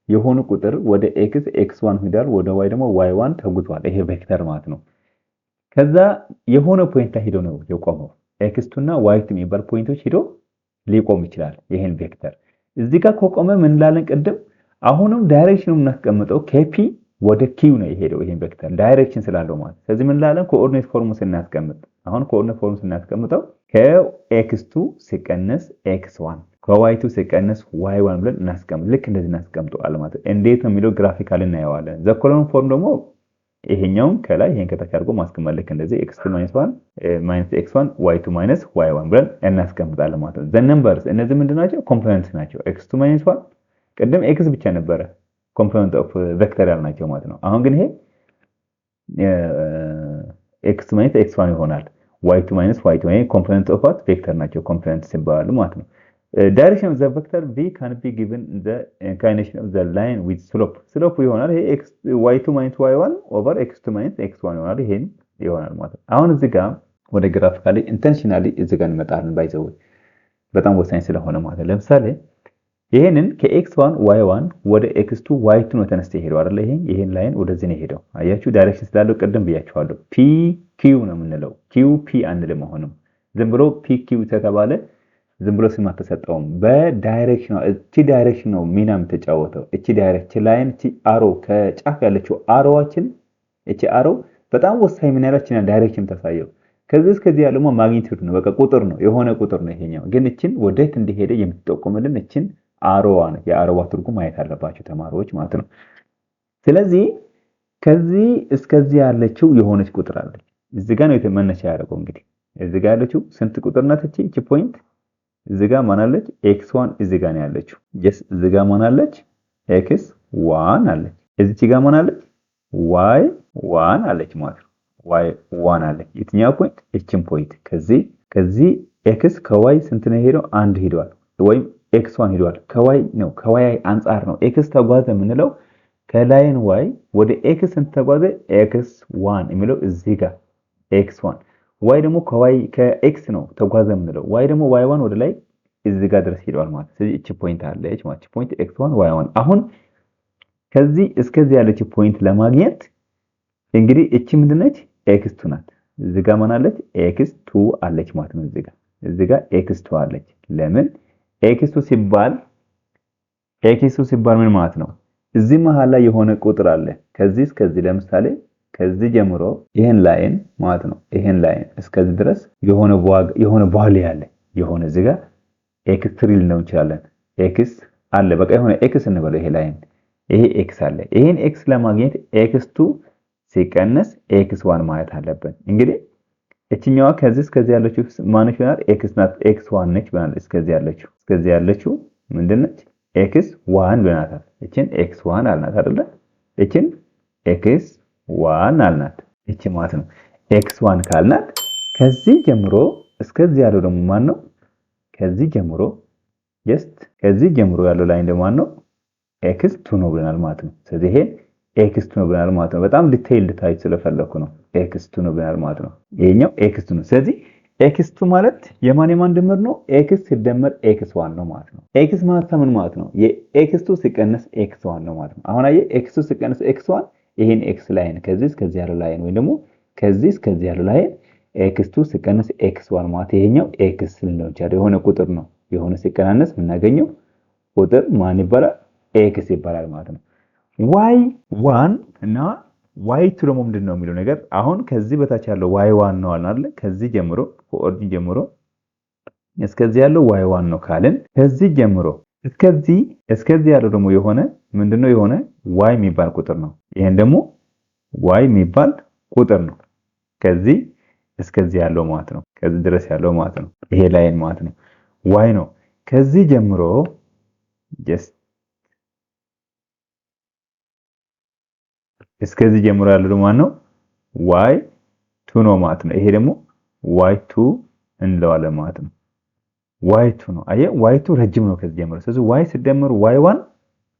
የሆነ ቁጥር ወደ x x1 ሄዷል፣ ወደ y ደግሞ y1 ተጉቷል። ይሄ ቬክተር ማለት ነው። ከዛ የሆነ ፖይንት ላይ ሄዶ ነው የቆመው። x2 እና y2 የሚባል ፖይንቶች ሄዶ ሊቆም ይችላል። ይሄን ቬክተር እዚህ ጋር ከቆመ ምን እንላለን? ቅድም አሁንም ዳይሬክሽኑን እናስቀምጠው kp ወደ q ነው የሄደው ይሄን ቬክተር ዳይሬክሽን ስላለው ማለት። ስለዚህ ምን እንላለን? ኮኦርዲኔት ፎርሙ ስናስቀምጥ አሁን ኮኦርዲኔት ፎርሙ ስናስቀምጠው ከx2 ሲቀነስ x1 ከy2 ሲቀነስ y1 ብለን እናስቀምጥ። ልክ እንደዚህ እናስቀምጠዋለን ማለት ነው። እንዴት ነው የሚለው ግራፊካሊ እናየዋለን። ዘ ኮሎን ፎርም ደግሞ ይሄኛውን ከላይ ይሄን ከታች አድርጎ ማስቀመጥ ልክ እንደዚህ x2 - 1 - x1 y2 - y1 ብለን እናስቀምጣለን ማለት ነው። ዘ ነምበርስ እነዚህ ምንድናቸው? ኮምፖነንትስ ናቸው። x2 - 1 ቅድም x ብቻ ነበረ ኮምፖነንት ኦፍ ቬክተር ያልናቸው ማለት ነው። አሁን ግን ይሄ x2 - x1 ይሆናል። y2 - y2 ይሄ ኮምፖነንት ኦፍ ቬክተር ናቸው። ኮምፖነንት ሲባሉ ማለት ነው። direction of the vector v can be given the inclination of the line with slope ይሆናል። ይሄ y2 - y1 over x2 - x1 ይሆናል። ይሄን ይሆናል ማለት ነው። አሁን እዚህ ጋር ወደ ግራፊካሊ ኢንቴንሽናሊ እዚህ ጋር እንመጣለን። ባይዘው በጣም ወሳኝ ስለሆነ ማለት ለምሳሌ ይሄንን ከx1 y1 ወደ x2 y2 ነው ተነስተ ይሄዳው አይደል? ይሄን ላይን ወደዚህ ነው ሄደው። አያችሁ ዳይሬክሽን ስላለው ቅድም ብያችኋለሁ። pq ነው የምንለው። qp አንልም። አሁንም ዝም ብሎ pq ተባለ ዝም ብሎ ስም አልተሰጠውም። በዳይሬክሽን እቺ ዳይሬክሽን ነው ሚና የምትጫወተው። እቺ ዳይሬክሽን ላይን እቺ አሮ ከጫፍ ያለችው አሮዋችን እቺ አሮ በጣም ወሳኝ ምን ያላችና ዳይሬክሽን ተሳየው። ከዚህ እስከዚህ ያለው ማግኒቲዩድ ነው። በቃ ቁጥር ነው፣ የሆነ ቁጥር ነው ይሄኛው። ግን እቺን ወዴት እንደሄደ የምትጠቁምልን እቺን አሮዋን የአሮዋ ትርጉም ማየት አለባችሁ ተማሪዎች ማለት ነው። ስለዚህ ከዚህ እስከዚህ ያለችው የሆነች ቁጥር አለች። እዚህ ጋር ነው የተመነሻ ያደረገው። እንግዲህ እዚህ ጋር ያለችው ስንት ቁጥር ናት? እቺ ፖይንት እዚህ ጋር ማን አለች? x1 እዚህ ጋር ነው ያለችው። እዚህ ጋር ማን አለች? x1 አለች። እዚህ ጋር ማን አለች? y1 አለች ማለት ነው። y1 አለች። የትኛው ፖይንት? እቺን ፖይንት ከዚህ x ከy ስንት ነው ሄደው? አንድ ሄዷል። ወይም x1 ሄዷል። ከy አንፃር ነው x ተጓዘ የምንለው። ከላይን y ወደ x ስንት ተጓዘ? x1 የሚለው እዚህ ጋር x1 y ደግሞ ከx ነው ተጓዘ የምንለው። y ደግሞ y1 ወደ ላይ እዚህ ጋር ድረስ ሄዷል ማለት። ስለዚህ እቺ ፖይንት አለች ማለት ፖይንት x1 y1። አሁን ከዚህ እስከዚህ ያለች ፖይንት ለማግኘት እንግዲህ እቺ ምንድነች? x2 ናት። እዚህ ጋር ማን አለች? x2 አለች ማለት ነው። እዚህ ጋር x2 አለች። ለምን x2 ሲባል ምን ማለት ነው? እዚህ መሃል ላይ የሆነ ቁጥር አለ። ከዚህ እስከዚህ ለምሳሌ ከዚህ ጀምሮ ይሄን ላይን ማለት ነው። ይሄን ላይን እስከዚህ ድረስ የሆነ ቫልዩ አለ። የሆነ እዚህ ጋር ኤክስ 3 ልንለው እንችላለን። ኤክስ አለ በቃ የሆነ ኤክስ እንበለው ይሄ ላይን ይሄ ኤክስ አለ። ይሄን ኤክስ ለማግኘት ኤክስ 2 ሲቀነስ ኤክስ 1 ማለት አለብን። እንግዲህ እችኛዋ ከዚህ እስከዚህ ያለችው ማነች ይሆናል? ኤክስ ናት። ኤክስ 1 ነች ብለናል። እስከዚህ ያለችው ምንድነች? ኤክስ 1 ብለናታል። እችን ኤክስ 1 አልናት አይደለ? እችን ኤክስ 1 አልናት። እቺ ማለት ነው ኤክስ 1 ካልናት ከዚህ ጀምሮ እስከዚህ ያለው ደግሞ ማን ነው? ከዚህ ጀምሮ ያለው ላይን ደግሞ ማን ነው? ኤክስ 2 ነው ብለናል ማለት ነው። ስለዚህ ይሄ ኤክስ 2 ነው ብለናል ማለት ነው። በጣም ዲቴይል ልታይ ስለፈለኩ ነው። ኤክስ 2 ነው ብለናል ማለት ነው። ይሄኛው ኤክስ 2 ነው። ስለዚህ ኤክስ 2 ማለት የማን ድምር ነው? ኤክስ ሲደመር ኤክስ 1 ነው ማለት ነው። ኤክስ ማለት ምን ማለት ነው? የኤክስ 2 ሲቀነስ ኤክስ 1 ነው ማለት ነው። አሁን አየህ ኤክስ 2 ሲቀነስ ኤክስ 1 ይሄን ኤክስ ላይን ከዚህ እስከዚህ ያለው ላይን ወይ ደግሞ ከዚህ እስከዚህ ያለው ላይን ኤክስ 2 ሲቀነስ ኤክስ 1 ማለት ይሄኛው ኤክስ ልንለው እንችላለን። የሆነ ቁጥር ነው። የሆነ ሲቀናነስ የምናገኘው ቁጥር ማን ይባላል? ኤክስ ይባላል ማለት ነው። ዋይ 1 እና ዋይ 2 ደግሞ ምንድን ነው የሚለው ነገር አሁን ከዚህ በታች ያለው ዋይ 1 ነው አይደል? ከዚህ ጀምሮ ከኦሪጂን ጀምሮ እስከዚህ ያለው ዋይ 1 ነው ካልን ከዚህ ጀምሮ እስከዚህ ያለው ደግሞ የሆነ ምንድነው? የሆነ ዋይ የሚባል ቁጥር ነው። ይሄን ደግሞ ዋይ የሚባል ቁጥር ነው። ከዚህ እስከዚህ ያለው ማለት ነው። ከዚህ ድረስ ያለው ማለት ነው። ይሄ ላይን ማለት ነው ዋይ ነው። ከዚህ ጀምሮ ጀስት እስከዚህ ጀምሮ ያለው ደግሞ ማን ነው? ዋይ 2 ነው ማለት ነው። ይሄ ደግሞ ዋይ 2 እንለዋለን ማለት ነው። ዋይ 2 ነው። አየህ ዋይ 2 ረጅም ነው ከዚህ ጀምሮ። ስለዚህ ዋይ ሲደመር ዋይ 1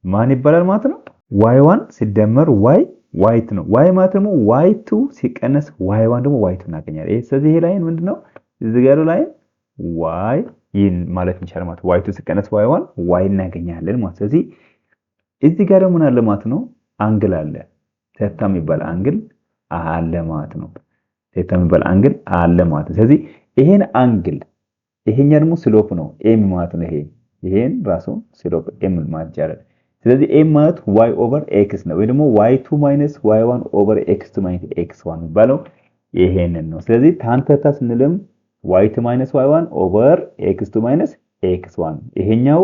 ማን ይባላል ማለት ነው? ዋይ 1 ሲደመር ዋይ 2 ነው። ዋይ ማለት ደግሞ ዋይ 2 ሲቀነስ ዋይ 1 ደግሞ ዋይ 2 እናገኛለን። ይሄ ስለዚህ ይሄ ላይን ምንድነው? እዚህ ጋር ያለው ላይን ዋይ ይን ማለት እንችላለን ማለት ዋይ 2 ሲቀነስ ዋይ 1 ዋይ እናገኛለን ማለት። ስለዚህ እዚህ ጋር ደግሞ ምን አለ ማለት ነው? አንግል አለ። ቴታ የሚባል አንግል አለ ማለት ነው። ቴታ የሚባል አንግል አለ ማለት ነው። ስለዚህ ይሄን አንግል ይሄኛ ደግሞ ስሎፕ ነው ኤም ማለት ነው። ይሄን ራሱ ስሎፕ ኤም ማለት ይቻላል። ስለዚህ ኤም ማለት y ኦቨር ኤክስ ነው ወይ ደግሞ y2 ማይነስ y1 ኦቨር x2 ማይነስ x1 የሚባለው ይሄንን ነው። ስለዚህ ታን ቴታ ስንልም y2 ማይነስ y1 ኦቨር x2 ማይነስ x1 ይሄኛው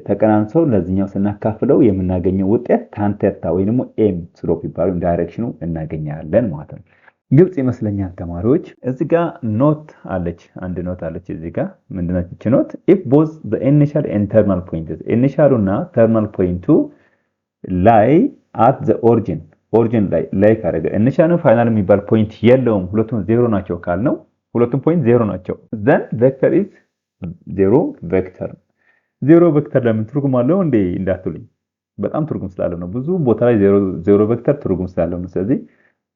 ተቀናንሰው ለዚህኛው ስናካፍለው የምናገኘው ውጤት ታን ቴታ ወይ ደግሞ ኤም ስሎፕ ይባላል። ዳይሬክሽኑ እናገኛለን ማለት ነው። ግልጽ ይመስለኛል ተማሪዎች። እዚህ ጋር ኖት አለች፣ አንድ ኖት አለች እዚህ ጋር ምንድነው እቺ ኖት? if both the initial and terminal points initial እና terminal point ላይ at the origin ላይ ካደረገ initial ፋይናል የሚባል ፖይንት የለውም፣ ሁለቱም ዜሮ ናቸው ካልነው ሁለቱም ፖይንት ዜሮ ናቸው። then vector is ዜሮ ቬክተር ለምን ትርጉም አለው እንዴ እንዳትሉኝ፣ በጣም ትርጉም ስላለው ነው። ብዙ ቦታ ላይ ዜሮ ቬክተር ትርጉም ስላለው ነው። ስለዚህ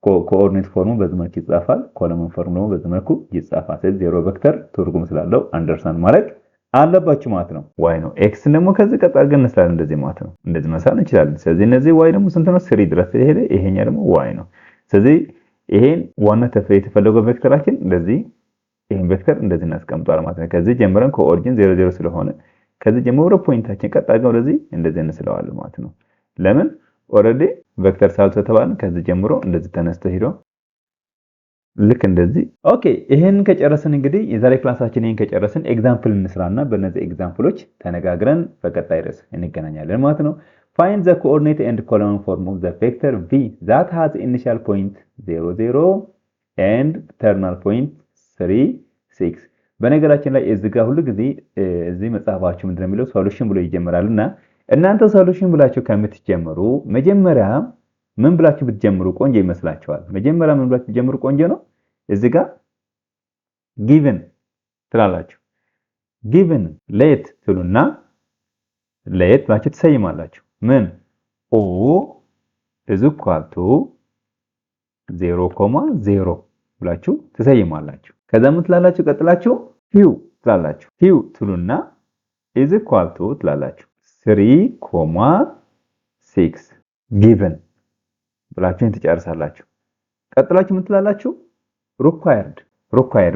ኮኦርዲኔት ፎርሙ በዚህ መልኩ ይጻፋል፣ ኮለመን ፎርሙ ደግሞ በዚህ መልኩ ይጻፋል። ስለዚህ ዜሮ ቬክተር ትርጉም ስላለው አንደርስታንድ ማድረግ አለባችሁ ማለት ነው። ዋይ ነው። ኤክስ ደግሞ ከዚህ ቀጥ አድርገን እንስላለን እንደዚህ ማለት ነው። እንደዚህ መሳል እንችላለን። ስለዚህ እነዚህ ዋይ ደግሞ ስንት ነው? 3 ድረስ ይሄደ። ይሄኛ ደግሞ ዋይ ነው። ስለዚህ ይሄን ዋና የተፈለገው ቬክተራችን እንደዚህ ይሄን ቬክተር እንደዚህ እናስቀምጣለን ማለት ነው። ከዚህ ጀምረን ኮኦርዲኔት 0 0 ስለሆነ ከዚህ ጀምሮ ፖይንታችን ቀጥ አድርገን ወደዚህ እንደዚህ እንስለዋለን ማለት ነው። ለምን ኦሬዲ ቬክተር ሳልቶ ተባለ ከዚህ ጀምሮ እንደዚህ ተነስተ ሄዶ ልክ እንደዚህ። ኦኬ ይሄን ከጨረስን እንግዲህ የዛሬ ክላሳችን ይሄን ከጨረስን ኤግዛምፕል እንስራና በእነዚህ ኤግዛምፕሎች ተነጋግረን በቀጣይ ርዕስ እንገናኛለን ማለት ነው። find the coordinate and column form of the vector v that has initial point 0 0 and terminal point 3 6 በነገራችን ላይ እዚህ ጋር ሁሉ ጊዜ እዚህ መጽሐፋችሁ ምንድነው የሚለው ሶሉሽን ብሎ ይጀምራልና እናንተ ሶሉሽን ብላችሁ ከምትጀምሩ መጀመሪያ ምን ብላችሁ ብትጀምሩ ቆንጆ ይመስላችኋል? መጀመሪያ ምን ብላችሁ ብትጀምሩ ቆንጆ ነው? እዚህ ጋር given ትላላችሁ። given let ትሉና let ብላችሁ ትሰይማላችሁ። ምን o is equal to 0,0 ብላችሁ ትሰይማላችሁ። ከዛ ምን ትላላችሁ? ቀጥላችሁ q ትላላችሁ። q ትሉና is equal to ትላላችሁ 3,6 given ብላችሁ ትጨርሳላችሁ። ቀጥላችሁ ምን ትላላችሁ? required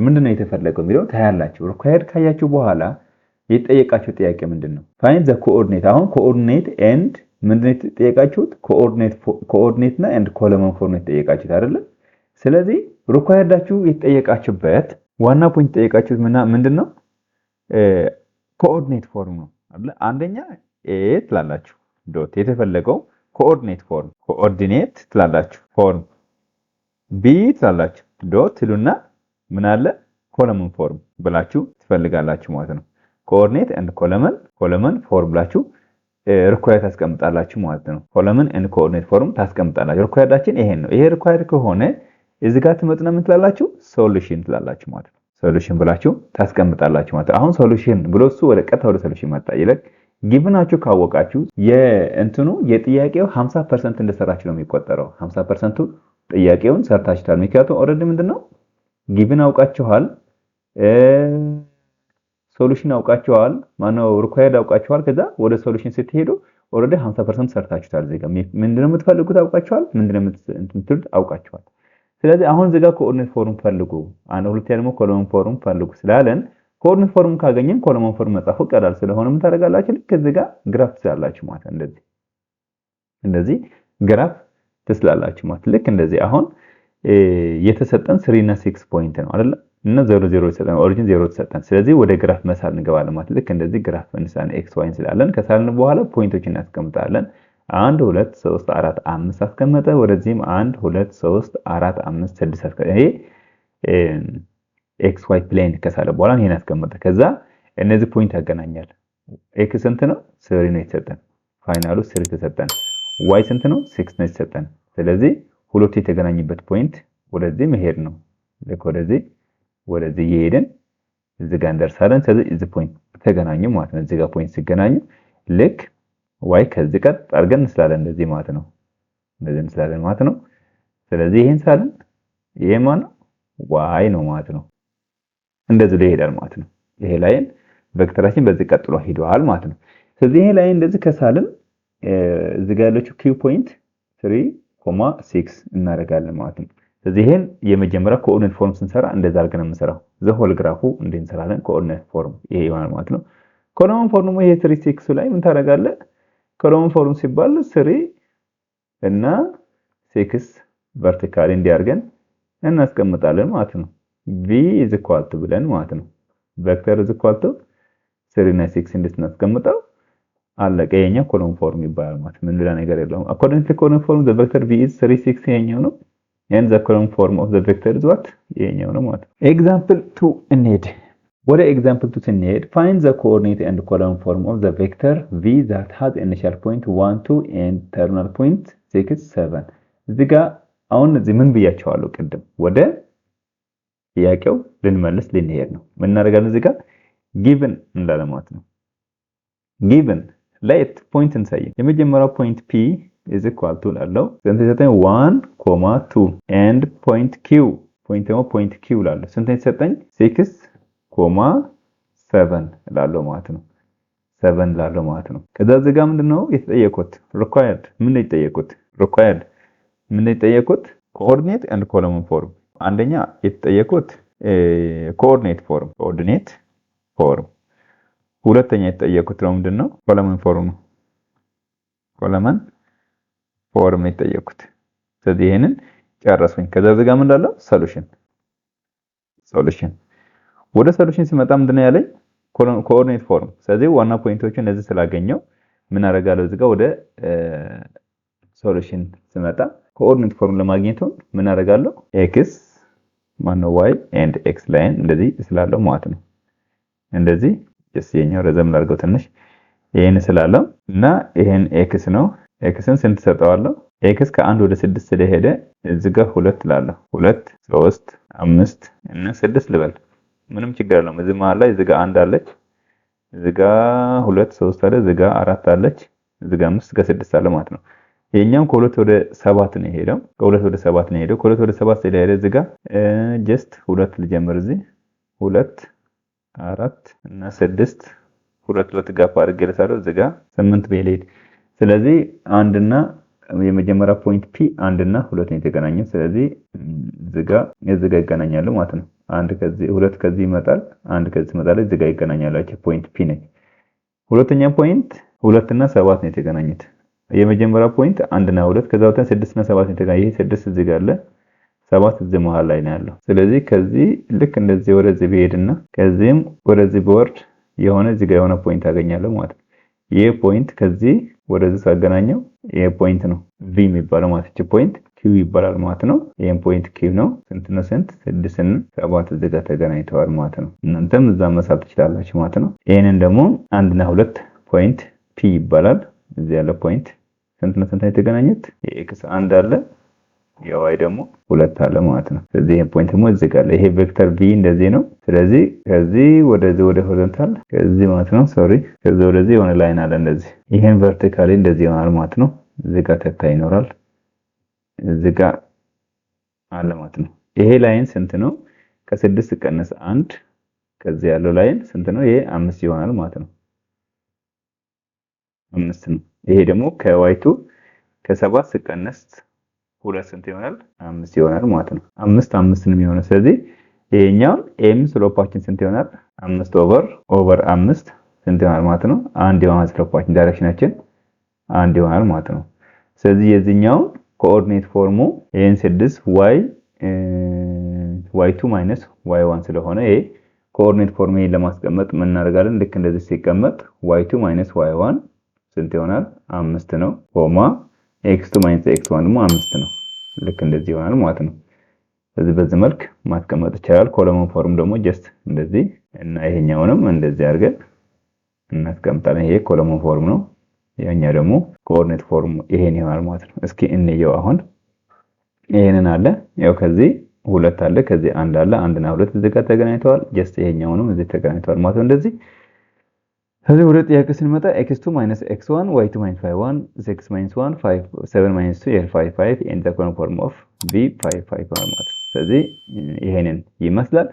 ምንድነው የተፈለገው የሚለው ታያላችሁ። required ካያችሁ በኋላ የተጠየቃችሁ ጥያቄ ምንድነው? find the coordinate። አሁን coordinate and ምንድነው የተጠየቃችሁት? coordinate እና and column form የተጠየቃችሁት አይደለ? ስለዚህ requiredዳችሁ የተጠየቃችሁበት ዋና ፖይንት የተጠየቃችሁት ምንድነው? ኮኦርዲኔት ፎርም ነው አይደል? አንደኛ ኤ ትላላችሁ ዶት የተፈለገው ኮኦርዲኔት ፎርም ኮኦርዲኔት ትላላችሁ ፎርም ቢ ትላላችሁ ዶት ትሉና ምን አለ ኮለመን ፎርም ብላችሁ ትፈልጋላችሁ ማለት ነው። ኮኦርዲኔት ኤንድ ኮለመን ፎርም ብላችሁ ሪኳየርድ ታስቀምጣላችሁ ማለት ነው። ኮለመን ኤንድ ኮኦርዲኔት ፎርም ታስቀምጣላችሁ። ሪኳየርዳችን ይሄን ነው። ይሄ ሪኳየርድ ከሆነ እዚህ ጋር ትመጡና ምን ትላላችሁ ሶሉሽን ትላላችሁ ማለት ነው። ሶሉሽን ብላችሁ ታስቀምጣላችሁ ማለት ነው። አሁን ሶሉሽን ብሎ እሱ ወደ ቀጥታ ወደ ሶሉሽን መጣ ይላል። ጊቭናችሁ ካወቃችሁ የእንትኑ የጥያቄው 50% እንደሰራችሁ ነው የሚቆጠረው። 50%ቱ ጥያቄውን ሰርታችኋል። ምክንያቱም ኦልሬዲ ምንድነው ጊቭን አውቃችኋል፣ ሶሉሽን አውቃችኋል፣ ማነው ሪኳየርድ አውቃችኋል። ከዛ ወደ ሶሉሽን ስትሄዱ ኦልሬዲ 50% ሰርታችኋል። እዚህ ጋር ምንድነው የምትፈልጉት አውቃችኋል፣ ምንድነው የምትፈልጉት አውቃችኋል። ስለዚህ አሁን እዚህ ጋር ኮኦርዲኔት ፎርም ፈልጉ፣ አንድ ሁለት ደግሞ ኮለመን ፎርም ፈልጉ ስላለን ኮኦርዲኔት ፎርም ካገኘን ኮለመን ፎርም መጻፉ ቀላል ስለሆነ ምን ታደርጋላችሁ? ልክ እዚህ ጋር ግራፍ ትስላላችሁ ማለት እንደዚህ ግራፍ ትስላላችሁ ማለት ልክ እንደዚህ። አሁን የተሰጠን 3 እና 6 ፖይንት ነው አይደል? እና 0 0 ተሰጠን፣ ኦሪጂን 0 ተሰጠን። ስለዚህ ወደ ግራፍ መሳል እንገባለን ማለት ልክ እንደዚህ ግራፍ እንሳለን። ኤክስ ዋይ እንስላለን። ከሳልን በኋላ ፖይንቶችን እናስቀምጣለን። 1 2 3 4 5 አስቀመጠ። ወደዚህም 1 2 3 4 5 6 አስቀመጠ። ይሄ ኤክስ ዋይ ፕሌን ከሳለ በኋላ ይሄን አስቀመጠ። ከዛ እነዚህ ፖይንት ያገናኛል። ኤክስ ስንት ነው? 3 ነው የተሰጠን። ፋይናሉ 3 ተሰጠን። ዋይ ስንት ነው? 6 ነው የተሰጠን። ስለዚህ ሁለቱ የተገናኙበት ፖይንት ወደዚህ መሄድ ነው። ልክ ወደዚህ እየሄድን እዚህ ጋር እንደርሳለን። ስለዚህ እዚህ ፖይንት ተገናኙ ማለት ነው። እዚህ ጋር ፖይንት ሲገናኙ ልክ ዋይ ከዚህ ቀጥ አድርገን እንስላለን እንደዚህ ማለት ነው። እንደዚህ እንስላለን ማለት ነው። ስለዚህ ይሄን ሳለን ይሄ ማን ነው? ዋይ ነው ማለት ነው። እንደዚህ ይሄዳል ማለት ነው። ይሄ ላይን ቬክተራችን በዚህ ቀጥሎ ሄዷል ማለት ነው። ስለዚህ ይሄ ላይን እንደዚህ ከሳልን እዚህ ጋር ያለችው ኪው ፖይንት 3.6 እናደርጋለን ማለት ነው። ስለዚህ ይሄን የመጀመሪያ ኮኦርዲኔት ፎርም ስንሰራ እንደዛ አድርገን እንሰራው ዘሆል ግራፉ እንሰራለን። ኮኦርዲኔት ፎርም ይሄ ይሆናል ማለት ነው። ኮለመን ፎርም ይሄ 3.6 ላይ ምን ታደርጋለህ? ኮለመን ፎርም ሲባል 3 እና 6 ቨርቲካሊ እንዲያርገን እናስቀምጣለን ማለት ነው። v is equal to ብለን ማለት ነው። ቬክተር is equal to 3 እና 6 እንድናስቀምጠው አለቀ። የኛ ኮለመን ፎርም ይባላል ማለት ምን ሌላ ነገር የለውም። according to column form the vector v is 3 6 የኛው ነው and the column form of the vector is what የኛው ነው ማለት ነው። example 2 እንሄድ። ወደ example 2 ስንሄድ find the coordinate and column form of the vector v that has initial point 1 2 and terminal point 6 7 እዚህ ጋር አሁን እዚህ ምን ብያቸዋለሁ ቅድም ወደ ጥያቄው ልንሄድ ነው። ምን እናደርጋለን? እዚህ ጋር given እንዳለ ማለት ነው። given let point እንሰይም። የመጀመሪያው point p is equal to ላለው ስንት የተሰጠኝ 1, 2 and point q point q ላለው ስንት የተሰጠኝ 6, 7 ላለው ማለት ነው። 7 ላለው ማለት ነው። ከዛ እዚህ ጋር ምንድነው የተጠየቁት? required ምን ነው የተጠየቁት? required ምን ነው የተጠየቁት? coordinate and column form። አንደኛ የተጠየቁት coordinate form ሁለተኛ የተጠየቁት ነው ምንድነው? ኮለመን ፎርም የተጠየቁት። ስለዚህ ይሄንን ጨረስኩኝ። ከዛ እዚህ ጋር ምን እንዳለው ሶሉሽን ወደ ሶሉሽን ሲመጣ ምንድነው ያለኝ? ኮኦርዲኔት ፎርም። ስለዚህ ዋና ፖይንቶቹ እነዚህ ስላገኘው ምን አደርጋለሁ? እዚህ ጋር ወደ ሶሉሽን ሲመጣ ኮኦርዲኔት ፎርም ለማግኘት ምን አደርጋለሁ? ኤክስ ማነው ዋይ ኤንድ ኤክስ ላይን እንደዚህ ስላለው ማለት ነው። እንደዚህ የኛው ረዘም ላድርገው ትንሽ ይሄን ስላለው እና ይሄን ኤክስ ነው። ኤክስን ስንት ሰጠዋለሁ? ኤክስ ከ1 ወደ 6 ስለሄደ እዚህ ጋር 2 ላለሁ 2 3 5 እና 6 ልበል ምንም ችግር የለውም። እዚህ መሃል ላይ እዚህ ጋር 1 አለች፣ እዚህ ጋር 2 3 አለ፣ እዚህ ጋር 4 አለች፣ እዚህ ጋር 5 እስከ 6 አለ ማለት ነው። የኛም ከ2 ወደ 7 ነው የሄደው። ከ2 ወደ 7 ነው የሄደው። ከ2 ወደ 7 ስለሄደ እዚህ ጋር ጀስት 2 ልጀምር። እዚህ 2 4 እና 6 2 ጋፕ አድርጌ ለሳለው እዚህ ጋር 8 በሌድ። ስለዚህ 1 እና የመጀመሪያ ፖይንት ፒ 1 እና 2 ነው የተገናኘው። ስለዚህ እዚህ ጋር ይገናኛሉ ማለት ነው። 1 ከዚህ 2 ከዚህ ይመጣል፣ 1 ከዚህ ይመጣል፣ እዚህ ጋር ይገናኛሉ። እቺ ፖይንት ፒ ነች። ሁለተኛ ፖይንት 2 እና 7 ነው የተገናኙት። የመጀመሪያ ፖይንት 1 እና 2 ከዛ ወጥተን 6 እና 7 ነው የተገናኘው። ይሄ 6 እዚህ ጋር አለ፣ 7 እዚህ መሃል ላይ ነው ያለው። ስለዚህ ከዚህ ልክ እንደዚህ ወደዚህ ብሄድና ከዚህም ወደዚህ በወርድ የሆነ እዚህ ጋር የሆነ ፖይንት አገኛለሁ ማለት ነው። ይሄ ፖይንት ከዚህ ወደዚህ ሳገናኘው ይሄ ፖይንት ነው v የሚባለው ማለት ነው። ፖይንት q ይባላል ማለት ነው። ይሄን ፖይንት q ነው። ስንት ነው? ስንት 6 እና 7 እዚህ ጋር ተገናኝተዋል ማለት ነው። እናንተም እዛ መሳብ ትችላላችሁ ማለት ነው። ይሄንን ደግሞ 1 እና 2 ፖይንት p ይባላል። እዚህ ያለ ፖይንት ስንት ነው? ስንት የተገናኙት? የኤክስ 1 አለ የዋይ ደግሞ 2 አለ ማለት ነው። ስለዚህ ይሄ ፖይንት ደግሞ እዚህ ጋር ይሄ ቬክተር v እንደዚህ ነው። ስለዚህ ከዚህ ወደዚህ ወደ ሆሪዞንታል ከዚህ ማለት ነው ከዚህ ወደዚህ የሆነ ላይን አለ እንደዚህ። ይሄን ቨርቲካሊ እንደዚህ ይሆናል ማለት ነው። እዚህ ጋር ተታይ ይኖራል እዚህ ጋር አለ ማለት ነው። ይሄ ላይን ስንት ነው? ከ6 ቀነስ 1 ከዚህ ያለው ላይን ስንት ነው? ይሄ 5 ይሆናል ማለት ነው። 5 ነው። ይሄ ደግሞ ከዋይቱ ከ7 ሲቀነስ 2 ስንት ይሆናል? 5 ይሆናል ማለት ነው። 5 ነው የሚሆነው። ስለዚህ ይሄኛው ኤም ስሎፓችን ስንት ይሆናል? 5 ኦቨር 5 ስንት ይሆናል ማለት ነው? 1 ይሆናል። ስሎፓችን ዳይሬክሽናችን 1 ይሆናል ማለት ነው። ስለዚህ የዚህኛው ኮኦርዲኔት ፎርሙ ኤን 6 y2 y1 ስለሆነ ይሄ ኮኦርዲኔት ፎርሙን ለማስቀመጥ ምን እናደርጋለን? ልክ እንደዚህ ሲቀመጥ y2 y1 ስንት ይሆናል? 5 ነው። ኮማ x2 x1 ደግሞ 5 ነው። ልክ እንደዚህ ይሆናል ማለት ነው። ስለዚህ በዚህ መልክ ማስቀመጥ ይቻላል። ኮለመን ፎርም ደግሞ ጀስት እንደዚህ እና ይሄኛውንም እንደዚህ አድርገን እናስቀምጣለን። ይሄ ኮለመን ፎርም ነው። ይሄኛው ደግሞ ኮኦርዲኔት ፎርም ይሄን ይሆናል ማለት ነው። እስኪ እንየው። አሁን ይሄንን አለ ያው ከዚህ 2 አለ ከዚህ 1 አለ 1 እና 2 እዚህ ጋር ተገናኝተዋል። ጀስት ይሄኛውንም እዚህ ተገናኝተዋል ማለት ነው እንደዚህ። ስለዚህ ወደ ጥያቄ ስንመጣ x2 x1 y2 y1 6 1 5 7 2 5 5 and the common form of v 5 5 ማለት ነው። ስለዚህ ይሄንን ይመስላል።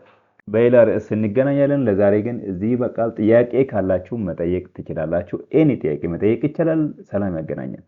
በሌላ ርዕስ እንገናኛለን። ለዛሬ ግን እዚህ በቃል ጥያቄ ካላችሁ መጠየቅ ትችላላችሁ። ኤኒ ጥያቄ መጠየቅ ይቻላል። ሰላም ያገናኛል።